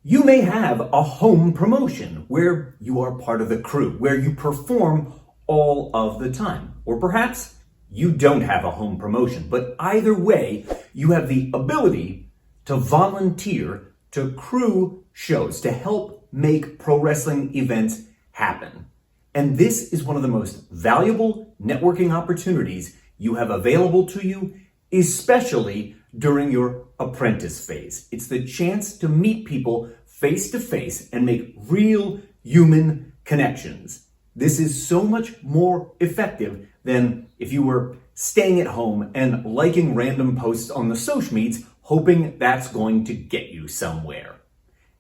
You may have a home promotion where you are part of the crew, where you perform all of the time. Or perhaps you don't have a home promotion, but either way, you have the ability to volunteer to crew shows to help make pro wrestling events happen. And this is one of the most valuable networking opportunities you have available to you, especially during your apprentice phase. It's the chance to meet people face to face and make real human connections. This is so much more effective than if you were staying at home and liking random posts on the social medias, hoping that's going to get you somewhere.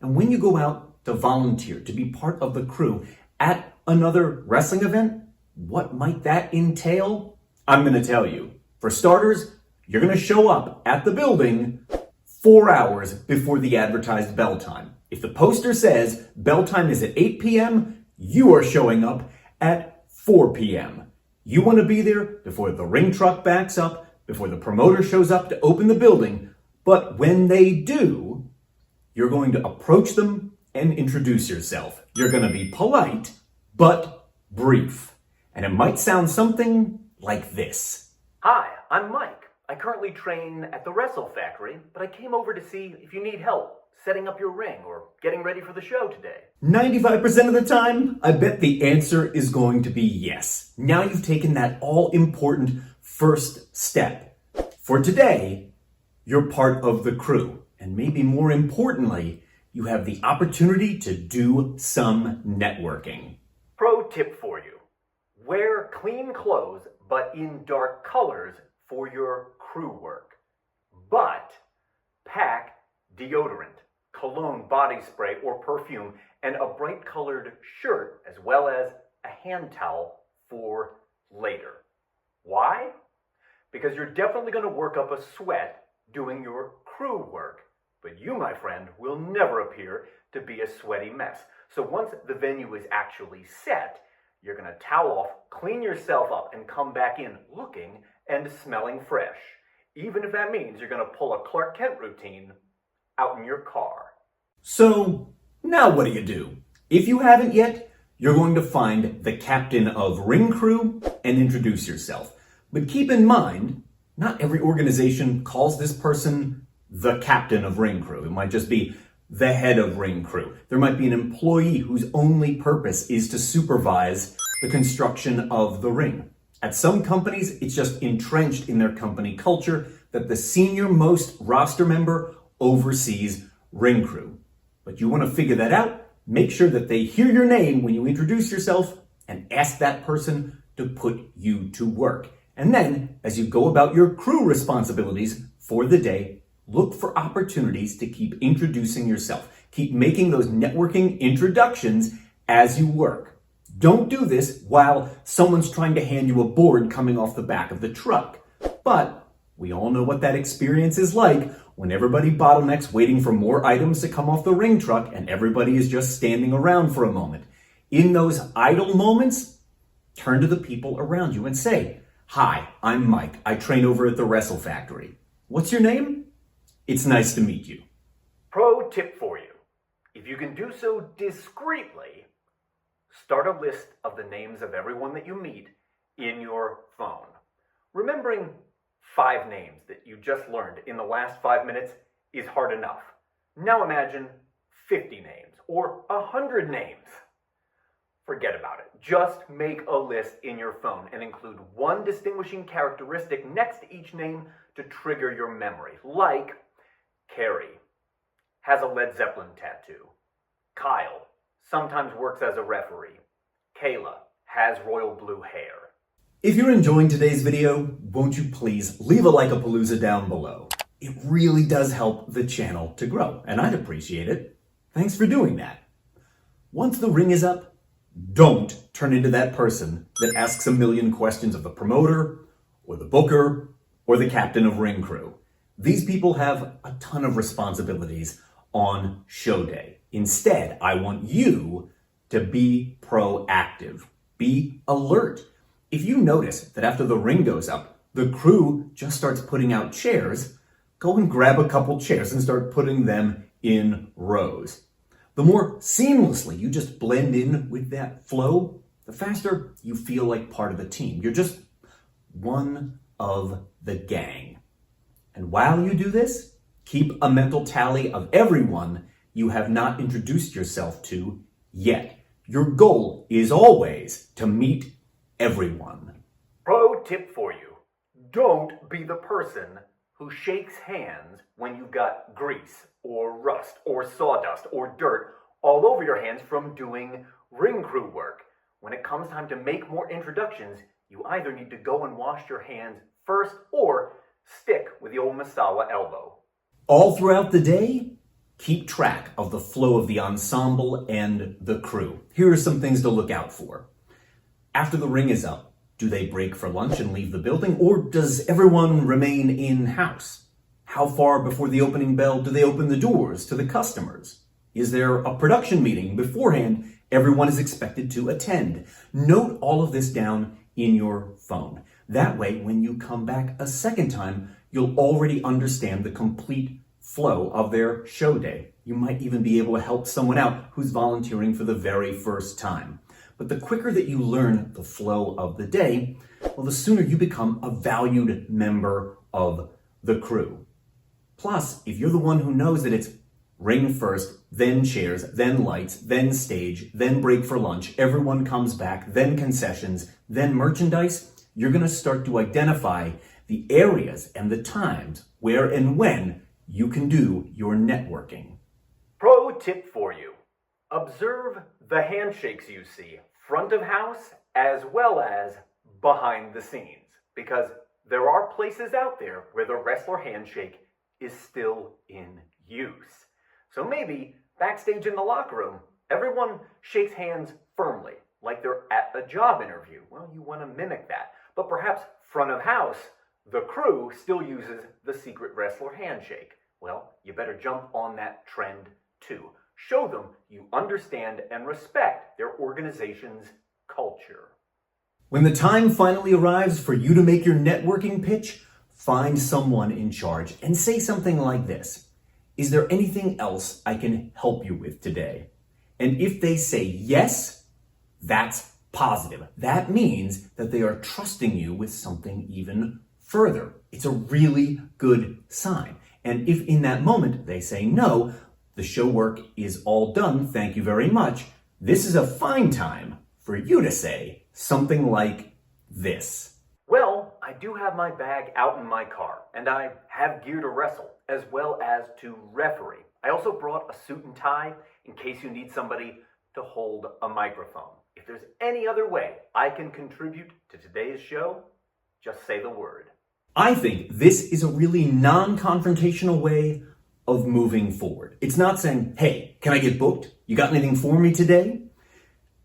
And when you go out to volunteer, to be part of the crew at another wrestling event, what might that entail? I'm going to tell you. For starters, you're going to show up at the building 4 hours before the advertised bell time. If the poster says bell time is at 8 p.m., you are showing up at 4 p.m. You want to be there before the ring truck backs up, before the promoter shows up to open the building. But when they do, you're going to approach them and introduce yourself. You're going to be polite, but brief. And it might sound something like this. Hi, I'm Mike. I currently train at the Wrestle Factory, but I came over to see if you need help setting up your ring or getting ready for the show today. 95% of the time, I bet the answer is going to be yes. Now you've taken that all-important first step. For today, you're part of the crew. And maybe more importantly, you have the opportunity to do some networking. Pro tip for you. Wear clean clothes, but in dark colors for your crew work. But pack deodorant, cologne, body spray, or perfume, and a bright colored shirt, as well as a hand towel for later. Why? Because you're definitely going to work up a sweat doing your crew work. But you, my friend, will never appear to be a sweaty mess. So once the venue is actually set, you're going to towel off, clean yourself up, and come back in looking and smelling fresh. Even if that means you're going to pull a Clark Kent routine out in your car. So, now what do? If you haven't yet, you're going to find the captain of ring crew and introduce yourself. But keep in mind, not every organization calls this person the captain of ring crew. It might just be the head of ring crew. There might be an employee whose only purpose is to supervise the construction of the ring. At some companies, it's just entrenched in their company culture that the senior most roster member oversees ring crew. But you want to figure that out, make sure that they hear your name when you introduce yourself, and ask that person to put you to work. And then, as you go about your crew responsibilities for the day, look for opportunities to keep introducing yourself. Keep making those networking introductions as you work. Don't do this while someone's trying to hand you a board coming off the back of the truck. But we all know what that experience is like when everybody bottlenecks waiting for more items to come off the ring truck and everybody is just standing around for a moment. In those idle moments, turn to the people around you and say, "Hi, I'm Mike. I train over at the Wrestle Factory. What's your name? It's nice to meet you." Pro tip for you. If you can do so discreetly, start a list of the names of everyone that you meet in your phone. Remembering 5 names that you just learned in the last 5 minutes is hard enough. Now imagine 50 names or 100 names. Forget about it. Just make a list in your phone and include one distinguishing characteristic next to each name to trigger your memory. Like Carrie has a Led Zeppelin tattoo. Kyle sometimes works as a referee. Kayla has royal blue hair. If you're enjoying today's video, won't you please leave a like-a-palooza down below? It really does help the channel to grow, and I'd appreciate it. Thanks for doing that. Once the ring is up, Don't turn into that person that asks a million questions of the promoter, or the booker, or the captain of ring crew. These people have a ton of responsibilities on show day. Instead, I want you to be proactive. Be alert. If you notice that after the ring goes up, the crew just starts putting out chairs, go and grab a couple chairs and start putting them in rows. The more seamlessly you just blend in with that flow, the faster you feel like part of the team. You're just one of the gang. And while you do this, keep a mental tally of everyone you have not introduced yourself to yet. Your goal is always to meet everyone. Pro tip for you. Don't be the person who shakes hands when you've got grease or rust or sawdust or dirt all over your hands from doing ring crew work. When it comes time to make more introductions, you either need to go and wash your hands first or stick with the old Masawa elbow. All throughout the day, keep track of the flow of the ensemble and the crew. Here are some things to look out for. After the ring is up, do they break for lunch and leave the building, or does everyone remain in-house? How far before the opening bell do they open the doors to the customers? Is there a production meeting beforehand everyone is expected to attend? Note all of this down in your phone. That way, when you come back a second time, you'll already understand the complete flow of their show day. You might even be able to help someone out who's volunteering for the very first time. But the quicker that you learn the flow of the day, well, the sooner you become a valued member of the crew. Plus, if you're the one who knows that it's ring first, then chairs, then lights, then stage, then break for lunch, everyone comes back, then concessions, then merchandise, you're going to start to identify the areas and the times where and when you can do your networking. Pro tip for you. Observe the handshakes you see front of house as well as behind the scenes, because there are places out there where the wrestler handshake is still in use. So maybe backstage in the locker room, everyone shakes hands firmly, like they're at a job interview. Well, you want to mimic that. But perhaps front of house, the crew still uses the secret wrestler handshake. Well, you better jump on that trend too. Show them you understand and respect their organization's culture. When the time finally arrives for you to make your networking pitch, find someone in charge and say something like this. Is there anything else I can help you with today? And if they say yes, that's positive. That means that they are trusting you with something even further. It's a really good sign. And if in that moment they say no, the show work is all done, thank you very much, this is a fine time for you to say something like this. Well, I do have my bag out in my car, and I have gear to wrestle, as well as to referee. I also brought a suit and tie in case you need somebody to hold a microphone. If there's any other way I can contribute to today's show, just say the word. I think this is a really non-confrontational way of moving forward. It's not saying, hey, can I get booked? You got anything for me today?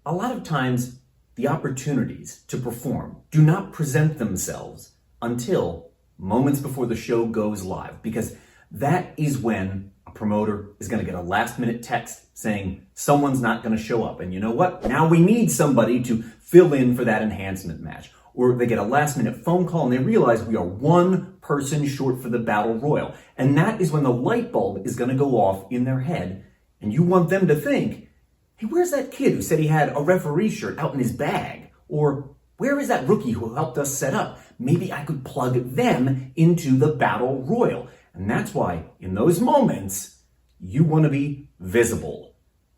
A lot of times, the opportunities to perform do not present themselves until moments before the show goes live, because that is when a promoter is going to get a last-minute text saying someone's not going to show up. And you know what? Now we need somebody to fill in for that enhancement match. Or they get a last-minute phone call and they realize we are one person short for the Battle Royal. And that is when the light bulb is going to go off in their head. And you want them to think, hey, where's that kid who said he had a referee shirt out in his bag? Or where is that rookie who helped us set up? Maybe I could plug them into the Battle Royal. And that's why in those moments, you want to be visible.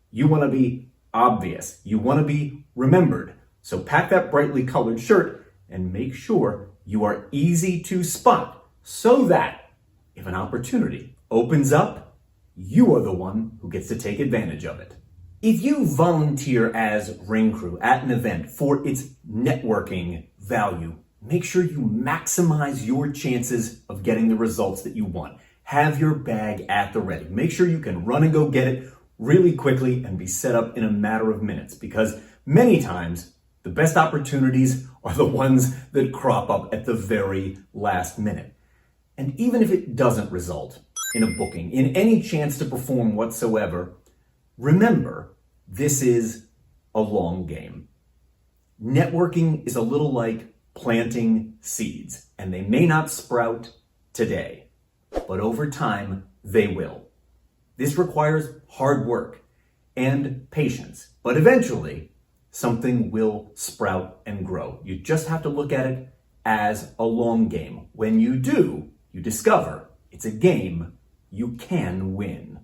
You want to be obvious. You want to be remembered. So pack that brightly colored shirt and make sure you are easy to spot so that if an opportunity opens up, you are the one who gets to take advantage of it. If you volunteer as ring crew at an event for its networking value, make sure you maximize your chances of getting the results that you want. Have your bag at the ready. Make sure you can run and go get it really quickly and be set up in a matter of minutes, because many times the best opportunities are the ones that crop up at the very last minute. And even if it doesn't result in a booking, in any chance to perform whatsoever, remember, this is a long game. Networking is a little like planting seeds, and they may not sprout today, but over time they will. This requires hard work and patience, but eventually something will sprout and grow. You just have to look at it as a long game. When you do, you discover it's a game you can win.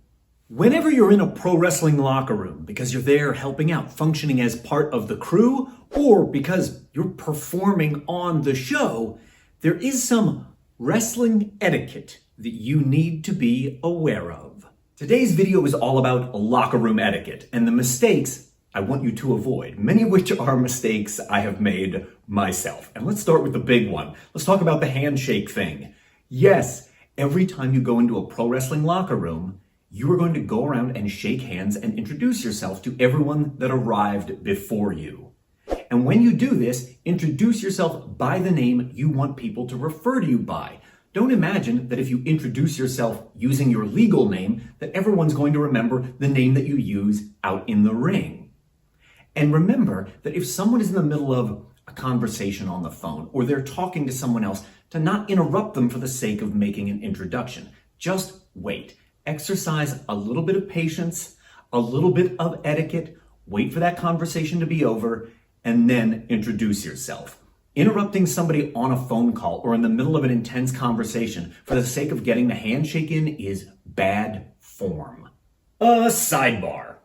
Whenever you're in a pro wrestling locker room because you're there helping out, functioning as part of the crew, or because you're performing on the show, there is some wrestling etiquette that you need to be aware of. Today's video is all about locker room etiquette and the mistakes I want you to avoid, many of which are mistakes I have made myself. And let's start with the big one. Let's talk about the handshake thing. Yes, every time you go into a pro wrestling locker room, you are going to go around and shake hands and introduce yourself to everyone that arrived before you. And when you do this, introduce yourself by the name you want people to refer to you by. Don't imagine that if you introduce yourself using your legal name, that everyone's going to remember the name that you use out in the ring. And remember that if someone is in the middle of a conversation on the phone, or they're talking to someone else, to not interrupt them for the sake of making an introduction. Just wait. Exercise a little bit of patience, a little bit of etiquette, wait for that conversation to be over, and then introduce yourself. Interrupting somebody on a phone call or in the middle of an intense conversation for the sake of getting the handshake in is bad form. Sidebar.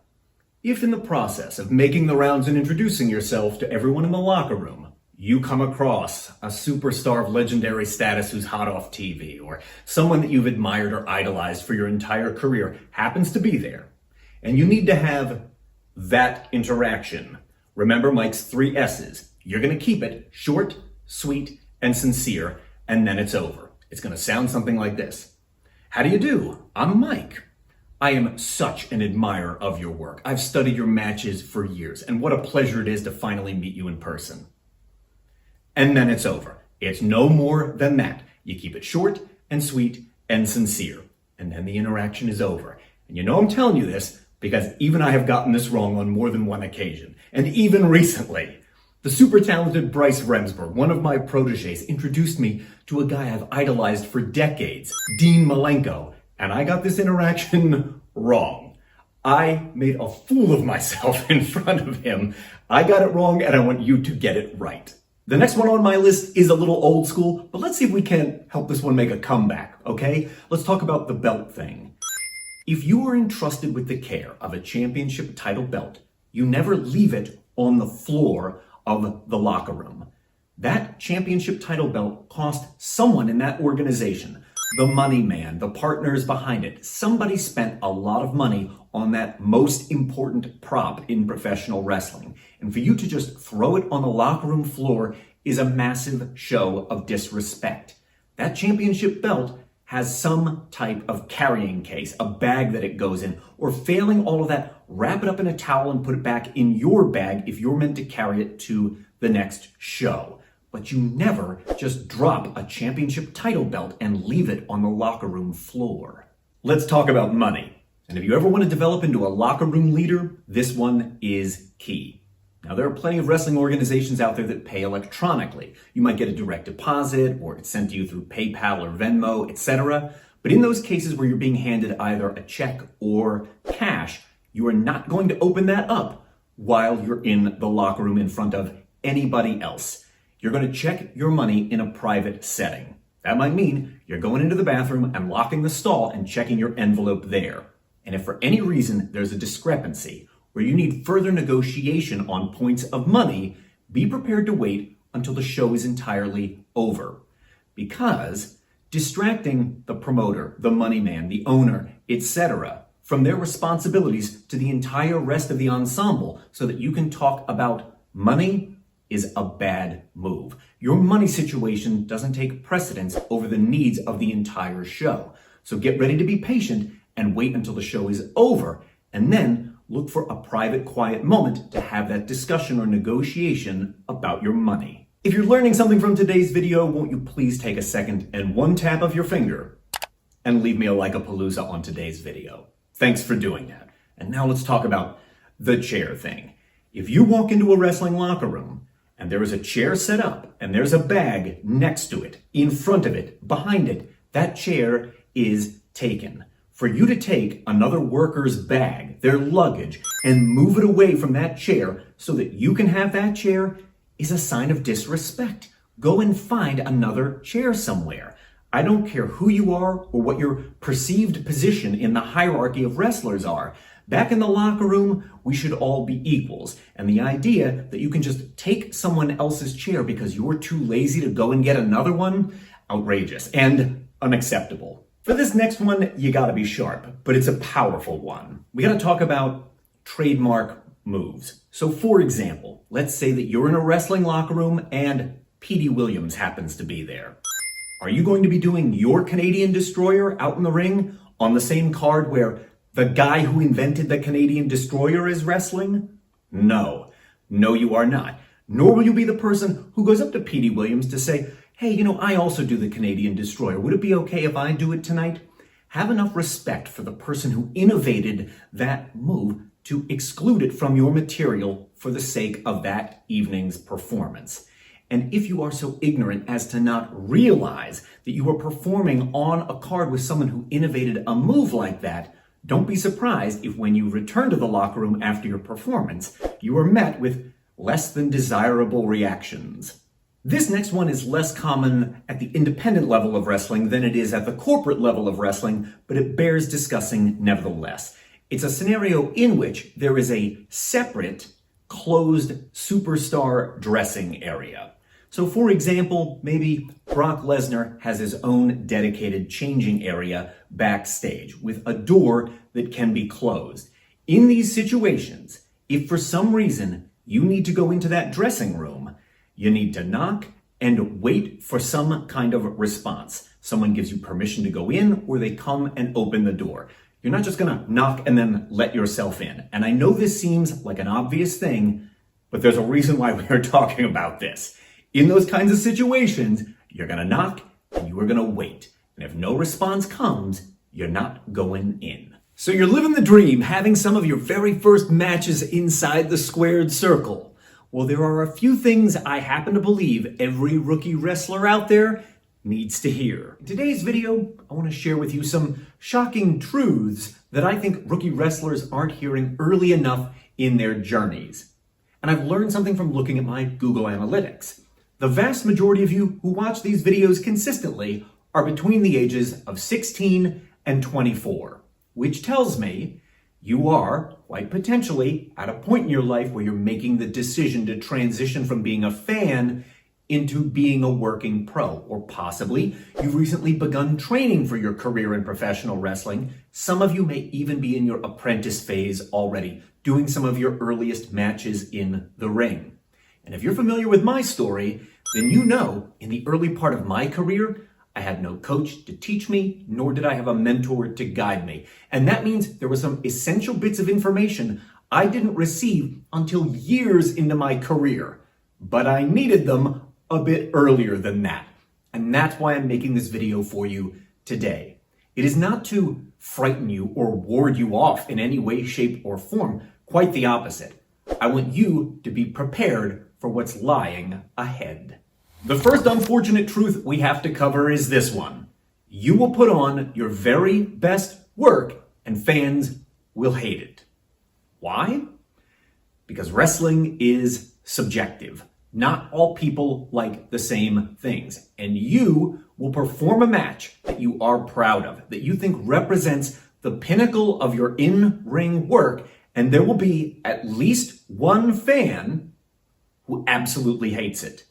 If in the process of making the rounds and introducing yourself to everyone in the locker room, you come across a superstar of legendary status who's hot off TV, or someone that you've admired or idolized for your entire career happens to be there, and you need to have that interaction, remember Mike's 3 S's. You're going to keep it short, sweet, and sincere, and then it's over. It's going to sound something like this. How do you do? I'm Mike. I am such an admirer of your work. I've studied your matches for years, and what a pleasure it is to finally meet you in person. And then it's over. It's no more than that. You keep it short and sweet and sincere, and then the interaction is over. And you know I'm telling you this because even I have gotten this wrong on more than one occasion. And even recently, the super talented Bryce Remsburg, one of my proteges, introduced me to a guy I've idolized for decades, Dean Malenko, and I got this interaction wrong. I made a fool of myself in front of him. I got it wrong, and I want you to get it right. The next one on my list is a little old school, but let's see if we can help this one make a comeback, okay? Let's talk about the belt thing. If you are entrusted with the care of a championship title belt, you never leave it on the floor of the locker room. That championship title belt cost someone in that organization, the money man, the partners behind it. Somebody spent a lot of money on that most important prop in professional wrestling. And for you to just throw it on the locker room floor is a massive show of disrespect. That championship belt has some type of carrying case, a bag that it goes in, or failing all of that, wrap it up in a towel and put it back in your bag if you're meant to carry it to the next show. But you never just drop a championship title belt and leave it on the locker room floor. Let's talk about money. And if you ever want to develop into a locker room leader, this one is key. Now, there are plenty of wrestling organizations out there that pay electronically. You might get a direct deposit, or it's sent to you through PayPal or Venmo, etc. But in those cases where you're being handed either a check or cash, you are not going to open that up while you're in the locker room in front of anybody else. You're going to check your money in a private setting. That might mean you're going into the bathroom and locking the stall and checking your envelope there. And if for any reason there's a discrepancy, where you need further negotiation on points of money, be prepared to wait until the show is entirely over. Because distracting the promoter, the money man, the owner, etc., from their responsibilities to the entire rest of the ensemble so that you can talk about money is a bad move. Your money situation doesn't take precedence over the needs of the entire show. So get ready to be patient and wait until the show is over, and then look for a private, quiet moment to have that discussion or negotiation about your money. If you're learning something from today's video, won't you please take a second and one tap of your finger and leave me a like-a-palooza on today's video. Thanks for doing that. And now let's talk about the chair thing. If you walk into a wrestling locker room and there is a chair set up and there's a bag next to it, in front of it, behind it, that chair is taken. For you to take another worker's bag, their luggage, and move it away from that chair so that you can have that chair is a sign of disrespect. Go and find another chair somewhere. I don't care who you are or what your perceived position in the hierarchy of wrestlers are. Back in the locker room, we should all be equals. And the idea that you can just take someone else's chair because you're too lazy to go and get another one, outrageous and unacceptable. For this next one, you gotta be sharp, but it's a powerful one. We gotta talk about trademark moves. So for example, let's say that you're in a wrestling locker room and Petey Williams happens to be there. Are you going to be doing your Canadian Destroyer out in the ring on the same card where the guy who invented the Canadian Destroyer is wrestling? No, you are not. Nor will you be the person who goes up to Petey Williams to say, hey, I also do the Canadian Destroyer. Would it be okay if I do it tonight? Have enough respect for the person who innovated that move to exclude it from your material for the sake of that evening's performance. And if you are so ignorant as to not realize that you are performing on a card with someone who innovated a move like that, don't be surprised if when you return to the locker room after your performance, you are met with less than desirable reactions. This next one is less common at the independent level of wrestling than it is at the corporate level of wrestling, but it bears discussing nevertheless. It's a scenario in which there is a separate, closed superstar dressing area. So for example, maybe Brock Lesnar has his own dedicated changing area backstage with a door that can be closed. In these situations, if for some reason you need to go into that dressing room, you need to knock and wait for some kind of response. Someone gives you permission to go in or they come and open the door. You're not just gonna knock and then let yourself in. And I know this seems like an obvious thing, but there's a reason why we are talking about this. In those kinds of situations, you're gonna knock and you are gonna wait. And if no response comes, you're not going in. So you're living the dream, having some of your very first matches inside the squared circle. Well, there are a few things I happen to believe every rookie wrestler out there needs to hear. In today's video, I want to share with you some shocking truths that I think rookie wrestlers aren't hearing early enough in their journeys. And I've learned something from looking at my Google Analytics. The vast majority of you who watch these videos consistently are between the ages of 16 and 24, which tells me you are, quite potentially, at a point in your life where you're making the decision to transition from being a fan into being a working pro, or possibly you've recently begun training for your career in professional wrestling. Some of you may even be in your apprentice phase already, doing some of your earliest matches in the ring. And if you're familiar with my story, then you know in the early part of my career, I had no coach to teach me, nor did I have a mentor to guide me. And that means there were some essential bits of information I didn't receive until years into my career. But I needed them a bit earlier than that. And that's why I'm making this video for you today. It is not to frighten you or ward you off in any way, shape, or form. Quite the opposite. I want you to be prepared for what's lying ahead. The first unfortunate truth we have to cover is this one. You will put on your very best work and fans will hate it. Why? Because wrestling is subjective. Not all people like the same things. And you will perform a match that you are proud of, that you think represents the pinnacle of your in-ring work, and there will be at least one fan who absolutely hates it.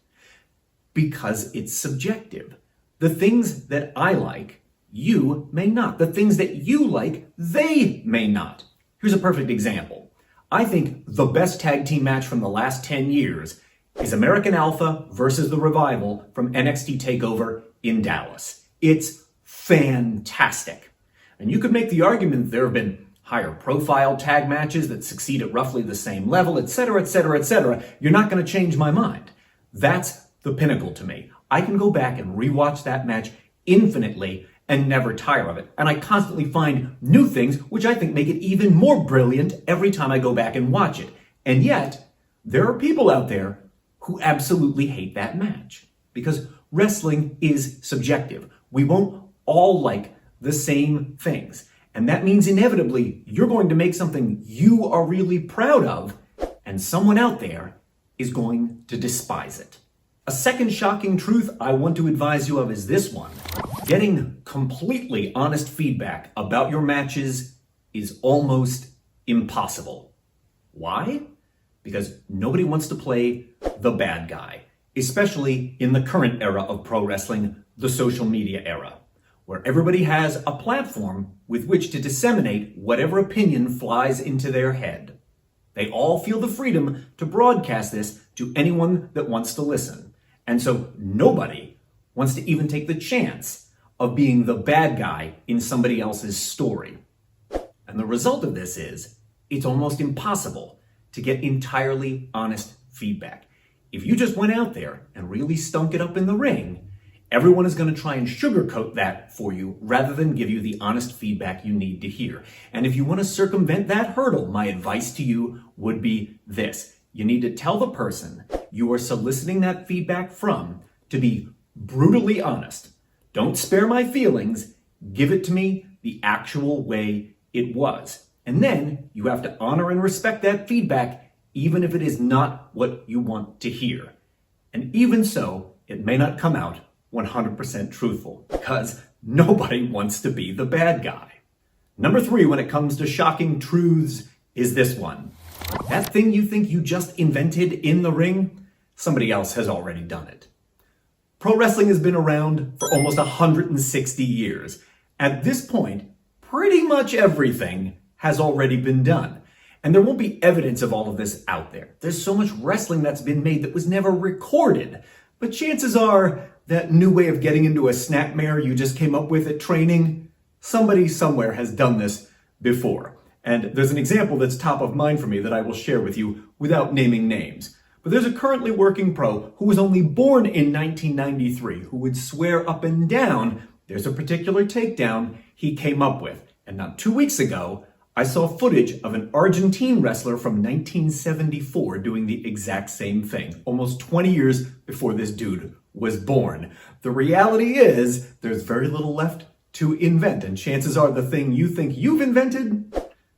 Because it's subjective. The things that I like, you may not. The things that you like, they may not. Here's a perfect example. I think the best tag team match from the last 10 years is American Alpha versus The Revival from NXT TakeOver in Dallas. It's fantastic. And you could make the argument there have been higher profile tag matches that succeed at roughly the same level, etc., etc., etc., you're not going to change my mind. That's the pinnacle to me. I can go back and rewatch that match infinitely and never tire of it. And I constantly find new things which I think make it even more brilliant every time I go back and watch it. And yet, there are people out there who absolutely hate that match. Because wrestling is subjective. We won't all like the same things. And that means inevitably you're going to make something you are really proud of, and someone out there is going to despise it. A second shocking truth I want to advise you of is this one. Getting completely honest feedback about your matches is almost impossible. Why? Because nobody wants to play the bad guy, especially in the current era of pro wrestling, the social media era, where everybody has a platform with which to disseminate whatever opinion flies into their head. They all feel the freedom to broadcast this to anyone that wants to listen. And so nobody wants to even take the chance of being the bad guy in somebody else's story. And the result of this is it's almost impossible to get entirely honest feedback. If you just went out there and really stunk it up in the ring, everyone is going to try and sugarcoat that for you rather than give you the honest feedback you need to hear. And if you want to circumvent that hurdle, my advice to you would be this. You need to tell the person you are soliciting that feedback from to be brutally honest. Don't spare my feelings. Give it to me the actual way it was. And then you have to honor and respect that feedback, even if it is not what you want to hear. And even so, it may not come out 100% truthful, because nobody wants to be the bad guy. Number 3, when it comes to shocking truths, is this one. That thing you think you just invented in the ring, somebody else has already done it. Pro wrestling has been around for almost 160 years. At this point, pretty much everything has already been done. And there won't be evidence of all of this out there. There's so much wrestling that's been made that was never recorded. But chances are that new way of getting into a snapmare you just came up with at training, somebody somewhere has done this before. And there's an example that's top of mind for me that I will share with you without naming names. But there's a currently working pro who was only born in 1993 who would swear up and down there's a particular takedown he came up with. And not 2 weeks ago, I saw footage of an Argentine wrestler from 1974 doing the exact same thing, almost 20 years before this dude was born. The reality is there's very little left to invent, and chances are the thing you think you've invented,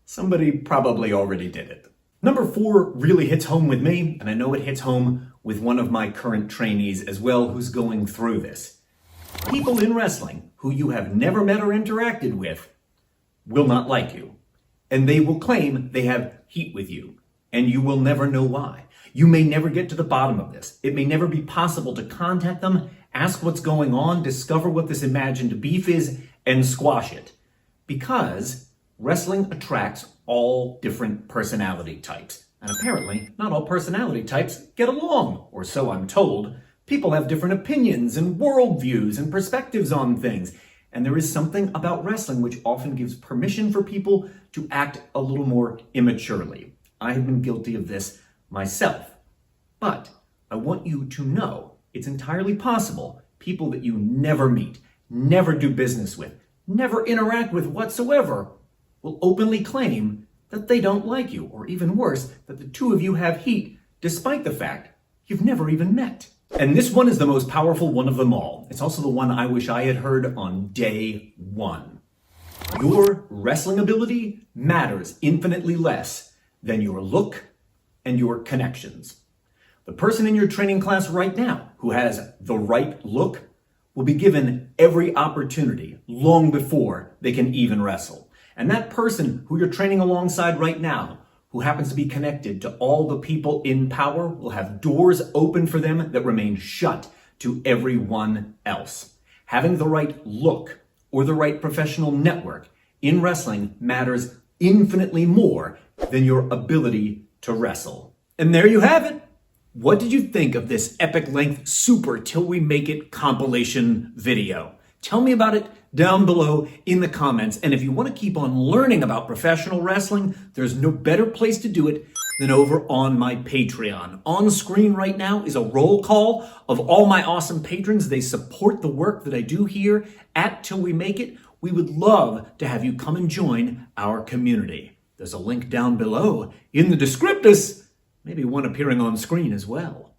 somebody probably already did it. Number 4 really hits home with me, and I know it hits home with one of my current trainees as well who's going through this. People in wrestling who you have never met or interacted with will not like you. And they will claim they have heat with you, and you will never know why. You may never get to the bottom of this. It may never be possible to contact them, ask what's going on, discover what this imagined beef is, and squash it. Because wrestling attracts all different personality types. And apparently, not all personality types get along, or so I'm told. People have different opinions and worldviews and perspectives on things. And there is something about wrestling which often gives permission for people to act a little more immaturely. I have been guilty of this myself. But I want you to know it's entirely possible people that you never meet, never do business with, never interact with whatsoever will openly claim that they don't like you, or even worse, that the two of you have heat, despite the fact you've never even met. And this one is the most powerful one of them all. It's also the one I wish I had heard on day one. Your wrestling ability matters infinitely less than your look and your connections. The person in your training class right now who has the right look will be given every opportunity long before they can even wrestle. And that person who you're training alongside right now, who happens to be connected to all the people in power, will have doors open for them that remain shut to everyone else. Having the right look or the right professional network in wrestling matters infinitely more than your ability to wrestle. And there you have it. What did you think of this epic length super till we make it compilation video? Tell me about it down below in the comments. And if you want to keep on learning about professional wrestling, there's no better place to do it than over on my Patreon. On screen right now is a roll call of all my awesome patrons. They support the work that I do here at Till We Make It. We would love to have you come and join our community. There's a link down below in the descriptus, maybe one appearing on screen as well.